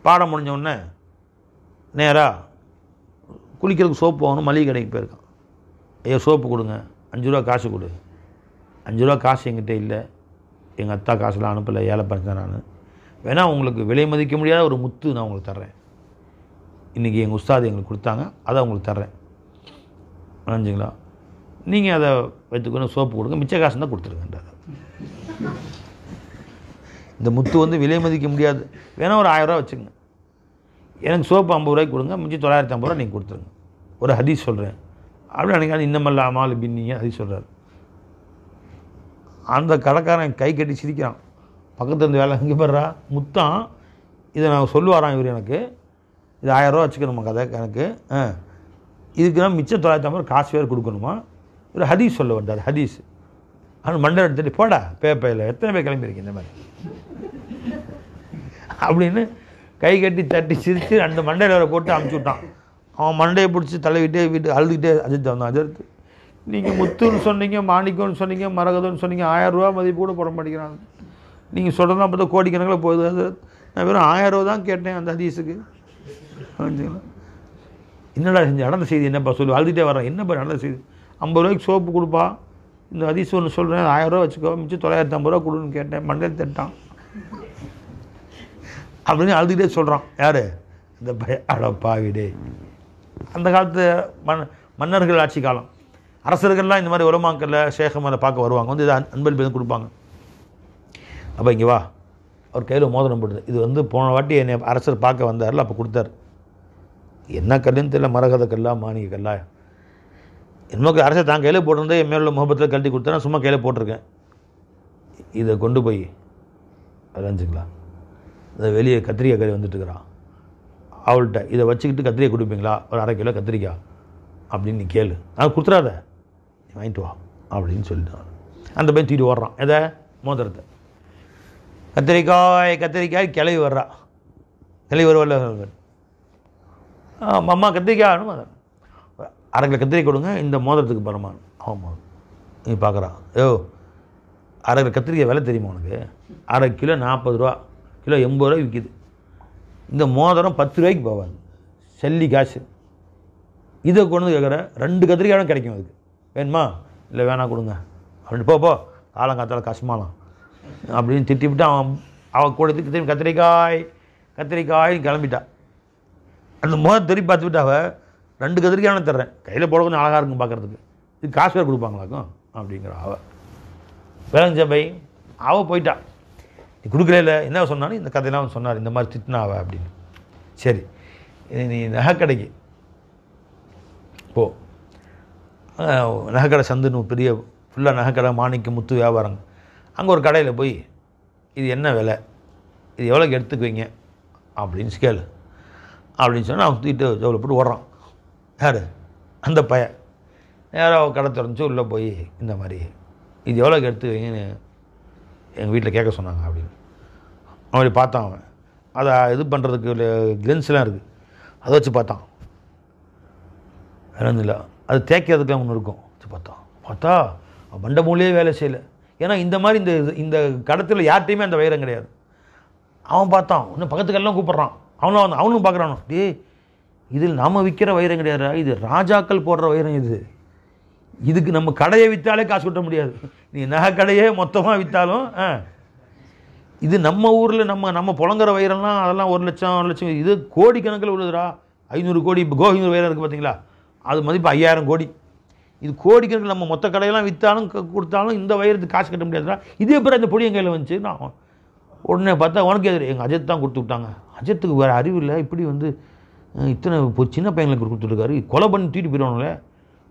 பாடம் முடிஞ்சவுடனே நேராக குளிக்கிறதுக்கு சோப்பு வாங்கணும், மளிகை கடைக்கு போயிருக்கான். ஐயோ சோப்பு கொடுங்க, 5 ரூபா காசு கொடு. 5 ரூபா காசு என்கிட்ட இல்லை, எங்கள் அத்தா காசுலாம் அனுப்பலை, ஏழை பறிச்சேன் நான். வேணா உங்களுக்கு விலை மதிக்க முடியாத ஒரு முத்து நான் உங்களுக்கு தர்றேன், இன்றைக்கி எங்கள் உஸ்தாது எங்களுக்கு கொடுத்தாங்க, அதை உங்களுக்கு தர்றேன், நினைஞ்சிங்களா. நீங்கள் அதை வைத்துக்கொண்டு சோப்பு கொடுங்க, மிச்ச காசு தான் கொடுத்துருங்கன்றார். இந்த முத்து விலை மதிக்க முடியாது, வேணால் ஒரு 1000 ரூபா வச்சுக்கோங்க, எனக்கு சோப்பு 50 ரூபாய்க்கு கொடுங்க, மிஞ்சி 950 ரூபா நீங்கள் கொடுத்துருங்க. ஒரு ஹதீஸ் சொல்கிறேன் அப்படி நினைக்காது. இன்னமல்ல அமால் பின்னிங்க ஹதீஸ் சொல்கிறார். அந்த கடைக்காரன் கை கட்டி சிரிக்கிறான். பக்கத்தில் இருந்து வேலை இங்கே போடுறா முத்தம், இதை நான் சொல்லுவாரான் இவர், எனக்கு இது 1000 ரூபா வச்சுக்கணுமா கதை எனக்கு, இதுக்கு நான் மிச்சம் 950 காசு வேறு கொடுக்கணுமா. ஒரு ஹதீஸ் சொல்ல வந்தார். ஹதீஸ் ஆனால் மண்டை எடுத்துட்டு போடா பேப்பையில் எத்தனை பேர் கிளம்பியிருக்கீங்க இந்த மாதிரி அப்படின்னு கை கட்டி தட்டி சிரித்து அந்த மண்டையில் வர போட்டு அமுச்சு விட்டான். அவன் மண்டையை பிடிச்சி தலைவிட்டே வீட்டு அழுதுகிட்டே அஜித் வந்தான். அஜித்து நீங்கள் முத்துன்னு சொன்னீங்க, மாணிக்கம்னு சொன்னீங்க, மரகதம்னு சொன்னீங்க, 1000 ரூபா மதிப்பு கூட போட மாட்டேங்கிறாங்க. நீங்கள் சொல்கிறதா பார்த்தா கோடிக்கணக்கில் போகுது. அது நான் வெறும் 1000 ரூபா தான் கேட்டேன் அந்த ஹதீஸுக்கு. என்னடா செஞ்சு நடந்த செய்தி என்னப்பா சொல்லு, அழுதுகிட்டே வரேன். என்னப்பா நடந்த செய்தி, 50 ரூபாய்க்கு சோப்பு கொடுப்பா, இந்த ஹதீஸ் ஒன்று சொல்கிறேன், 1000 ரூபா வச்சுக்கோ, மிச்சம் 950 ரூபா கொடுன்னு கேட்டேன், மண்டையில் தட்டான் அப்படின்னு அழுதுகிட்டே சொல்கிறான். யார் இந்த அடப்பாவிடே. அந்த காலத்து மன்னர்கள் ஆட்சி காலம், அரசர்கள்லாம் இந்த மாதிரி உலமாக்கல்ல ஷேகமாரை பார்க்க வருவாங்க, இதை அன்பளிப்பு கொடுப்பாங்க. அப்போ இங்கே வா, அவர் கையில் மோதிரம் போடுது. இது போன வாட்டி என்னை அரசர் பார்க்க வந்தார்ல, அப்போ கொடுத்தார். என்ன கல்லுன்னு தெரியல, மரகத கல்லா மாணிக்க கல்லா என்னமோ அரசை தான் கையில் போட்டிருந்தே என் மேலே முகப்பத்தில் கழட்டி கொடுத்தா நான் சும்மா கையில் போட்டிருக்கேன். இதை கொண்டு போய் அரைஞ்சிக்கலாம். இதை வெளியே கத்திரிக்காய் கறி வந்துட்டுருக்குறான், அவள்கிட்ட இதை வச்சுக்கிட்டு கத்திரிக்காய் கொடுப்பீங்களா, ஒரு 1/2 கிலோ கத்திரிக்காய் அப்படின்னு நீ கேளு, நான் கொடுத்துறாத, நீ வாங்கிட்டு வா அப்படின்னு சொல்லிட்டான். அந்த பையன் தூக்கிட்டு ஓடுறான் எதை, மோதிரத்தை. கத்திரிக்காய் கத்திரிக்காய் கிளவி வர்றா, கிளவி வருவல்ல, அம்மா கத்திரிக்காய் 1/2 கிலோ கத்திரிக்காய் கொடுங்க, இந்த மோதிரத்துக்கு பரமான். ஆமாம், நீ பார்க்குறான், யோ 1/2 கிலோ கத்திரிக்காய் விலை தெரியுமா உனக்கு, 1/2 கிலோ 40 ரூபா, கிலோ 80 ரூபாய் விற்கிது. இந்த மோதிரம் 10 ரூபாய்க்கு போவாது, செல்லி காசு. இதை கொண்டு வந்து கேட்குற 2 கத்திரிக்காயும் கிடைக்கும், அதுக்கு வேணுமா, இல்லை வேணா கொடுங்க அப்படின்னு போ காலங்காத்தால் கஷ்டமாலாம் அப்படின்னு திட்டிவிட்டு அவன் கூட திரும்பி கத்திரிக்காய் கத்திரிக்காய் கிளம்பிட்டா. அந்த மோதிரம் திருப்பி பார்த்துவிட்டு அவள் 2 கத்திரிக்காய் தர்றேன், கையில் போட கொஞ்சம் அழகாக இருக்கும் பார்க்குறதுக்கு, இது காசு வேறு கொடுப்பாங்களாக்கும் அப்படிங்கிற அவள் வேலைஞ்ச பை. அவள் போயிட்டா, நீ கொடுக்கல என்ன சொன்னாலும் இந்த கதையெல்லாம் அவன் சொன்னார், இந்த மாதிரி திட்டினாவ அப்படின்னு. சரி நீ நகைக்கடைக்கு போ, நகைக்கடை சந்துன்னு பெரிய ஃபுல்லாக நகைக்கடை மாணிக்க முத்து வியாபாரங்க. அங்கே ஒரு கடையில் போய் இது என்ன விலை, இது எவ்வளோக்கு எடுத்துக்குவீங்க அப்படின்னு கேளு அப்படின்னு சொன்னால் அவன் தூக்கிட்டு ஜோவில் போட்டு ஓடுறான். யார், அந்த பையன். யாரோ கடை திறந்துச்சு, உள்ளே போய் இந்த மாதிரி இது எவ்வளோக்கு எடுத்துக்குவீங்கன்னு எங்கள் வீட்டில் கேட்க சொன்னாங்க அப்படின்னு. அவன் பார்த்தான், அவன் அதை இது பண்ணுறதுக்கு லென்ஸ்லாம் இருக்குது, அதை வச்சு பார்த்தான். இல்லை அது தேய்க்கிறதுக்குலாம் ஒன்று இருக்கும், வச்சு பார்த்தா மண்டை மூலையே வேலை செய்யலை. ஏன்னா இந்த மாதிரி இந்த கடத்தில் யார்கிட்டையுமே அந்த வைரம் கிடையாது. அவன் பார்த்தான், இன்னும் பக்கத்துக்கெல்லாம் கூப்பிட்றான், அவனும் பார்க்குறானோ, டே இதில் நாம் விற்கிற வைரம் கிடையாது, இது ராஜாக்கள் போடுற வைரம், இதுக்கு நம்ம கடையை விற்றாலே காசு கொட்ட முடியாது, நீ நகை கடையே மொத்தமாக விற்றாலும் இது நம்ம ஊரில் நம்ம புழங்குற வைரம்லாம் அதெல்லாம் 1 லட்சம் 1 லட்சம், இது கோடிக்கணக்கில் உள்ளதுடா. 500 கோடி இப்போ கோஹினூர் வைரம் இருக்குது பார்த்தீங்களா, அது மதிப்பு 5000 கோடி. இது கோடிக்கணக்கில் நம்ம மொத்த கடையெல்லாம் விற்றாலும் கொடுத்தாலும் இந்த வைரத்துக்கு காசு கட்ட முடியாதுடா. இதே பேர் அந்த பொடி என் கையில் வந்துச்சு. நான் உடனே பார்த்தா உனக்கு எதிர எங்கள் அஜித் தான் கொடுத்து விட்டாங்க, அஜித்துக்கு வேறு அறிவு இல்லை, இப்படி இத்தனை சின்ன பையங்களுக்கு கொடுத்துட்ருக்காரு, கொலை பண்ணி தூக்கிட்டு போயிடுவானுங்களே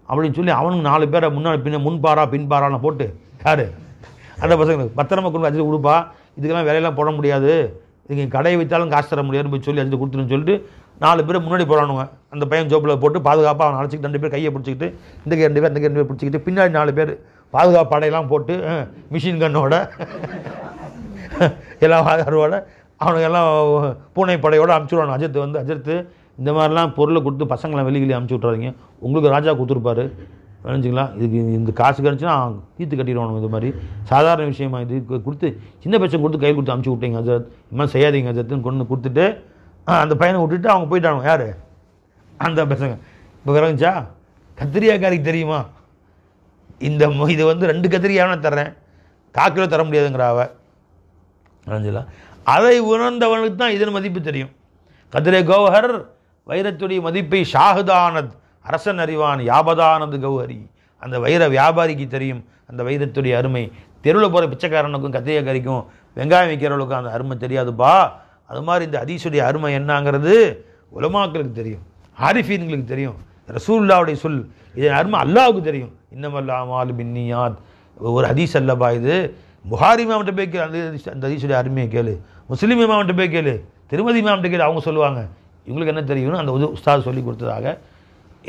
அப்படின்னு சொல்லி அவனுக்கு 4 பேரை முன்னாடி முன்பாரா பின்பாரான்னு போட்டு, யார் அந்த பசங்களுக்கு பத்திரமா கொண்டு அஜித்து கொடுப்பா, இதுக்கெல்லாம் விலையெல்லாம் போட முடியாது, இதுக்கு கடையை வைத்தாலும் காசு தர முடியாதுன்னு போய் சொல்லி அஜித்து கொடுத்துருன்னு சொல்லிட்டு 4 பேர் முன்னாடி போகிறானுங்க. அந்த பையன் ஜோப்பில் போட்டு பாதுகாப்பாக அவன் அழைச்சிக்கிட்டு 2 பேர் கையை பிடிச்சிக்கிட்டு, இந்த 2 பேர் 2 பேர் பிடிச்சிக்கிட்டு, பின்னாடி 4 பேர் பாதுகாப்பு படையெல்லாம் போட்டு மிஷின் கன்னோட எல்லாம் அருவோட அவனுக்கெல்லாம் பூனை படையோடு அனுப்பிச்சுடுவானு. அஜித்து இந்த மாதிரிலாம் பொருளை கொடுத்து பசங்களை வெளியே அனுப்பிச்சி விட்றாதீங்க, உங்களுக்கு ராஜா கொடுத்துருப்பாரு நினச்சிங்களா, இதுக்கு இந்த காசு கிடச்சுன்னா தீர்த்து கட்டிடுவானு. இது மாதிரி சாதாரண விஷயமா இது கொடுத்து சின்ன பையன் கொடுத்து கை கொடுத்து அனுப்பிச்சி விட்டீங்க அஜத், இது மாதிரி செய்யாதீங்க அஜத்துன்னு கொண்டு கொடுத்துட்டு அந்த பையனை விட்டுட்டு அவங்க போயிட்டானுங்க. யார் அந்த பசங்க. இப்போ விளங்குச்சா, கத்திரிக்காய்க்கு தெரியுமா இது 2 கத்திரிக்காய் தர்றேன், 1/4 கிலோ தர முடியாதுங்கிற அவ விளங்குங்களா. அதை உணர்ந்தவனுக்கு தான் இதன் மதிப்பு தெரியும். கதிரை கௌஹர் வைரத்துடைய மதிப்பை ஷாஹுதானத் அரசன் அறிவான், யாபதானது கௌஹரி அந்த வைர வியாபாரிக்கு தெரியும் அந்த வைரத்துடைய அருமை. தெருவில் போகிற பிச்சைக்காரனுக்கும் கத்திரிக்காய்க்கும் வெங்காயம் விற்கிறவளுக்கும் அந்த அருமை தெரியாதுப்பா. அது மாதிரி இந்த ஹதீஸுடைய அருமை என்னங்கிறது உலமாக்களுக்கு தெரியும், ஆரிஃபீன்களுக்கு தெரியும், ரசூலுல்லாஹ்வுடைய சொல் இதன் அருமை அல்லாஹ்வுக்கு தெரியும். இன்னமல்லாமால் பின்னியாத் ஒரு ஹதீஸ் அல்லப்பா இது. புகாரி இமாம்கிட்ட போய் கேளு அந்த ஹதீஸுடைய அருமையை கேளு, முஸ்லீம் இமாம்கிட்ட போய் கேளு, திருமதி இமாம்கிட்ட கேளு, அவங்க சொல்லுவாங்க. இவங்களுக்கு என்ன தெரியும்னு அந்த உஸ்தாத் சொல்லி கொடுத்ததாக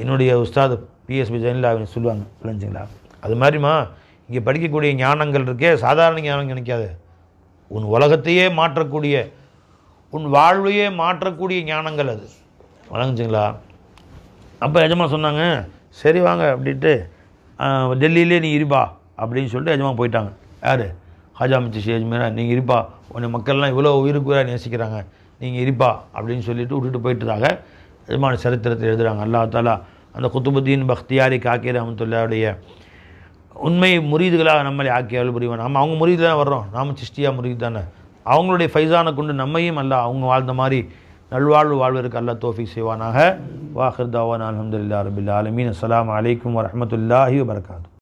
என்னுடைய உஸ்தாத் பிஎஸ்பி ஜெயின்லாவின் சொல்லுவாங்க. புரிஞ்சுங்களா. அது மாதிரிமா இங்கே படிக்கக்கூடிய ஞானங்கள் இருக்கே சாதாரண ஞானம் நினைக்காது, உன் உலகத்தையே மாற்றக்கூடிய உன் வாழ்வையே மாற்றக்கூடிய ஞானங்கள் அது. வழங்குச்சிங்களா. அப்போ எஜமா சொன்னாங்க சரி வாங்க அப்படின்ட்டு டெல்லியிலே நீ இருப்பா அப்படின்னு சொல்லிட்டு எஜமா போயிட்டாங்க. யார் ஹாஜா மிச்சி ஷேஜ்மீரா, நீங்கள் இருப்பா, உன்னை மக்கள்லாம் இவ்வளோ உயிருக்கு நேசிக்கிறாங்க, நீங்கள் இருப்பா அப்படின்னு சொல்லிட்டு விட்டுட்டு போயிட்டதாக எஜமான சரித்திரத்தை எழுதுகிறாங்க. அல்லாஹ் தாலா அந்த குத்துபுத்தீன் பக்தியாரி காக்கி ரஹ்மத்துல்லாஹுடைய உண்மை முரீதுகளாக நம்மளை ஆக்கி அருள் புரிவான். நம்ம அவங்க முரீது தான் வர்றோம், நாம் சிஷ்டியா முரீது தானே. அவங்களுடைய ஃபைசானை கொண்டு நம்மையும் அல்லாஹ் அவங்க வாழ்ந்த மாதிரி நல்வாழ்வு வாழ்வதற்கு அல்லாஹ் தௌஃபீக் செய்வானாக. வாஹிர் தாவானா அல்ஹம்துலில்லாஹி ரப்பில் ஆலமீன். அஸ்ஸலாமு அலைக்கும் வரஹ்மத்துல்லாஹி வபரகாத்துஹு.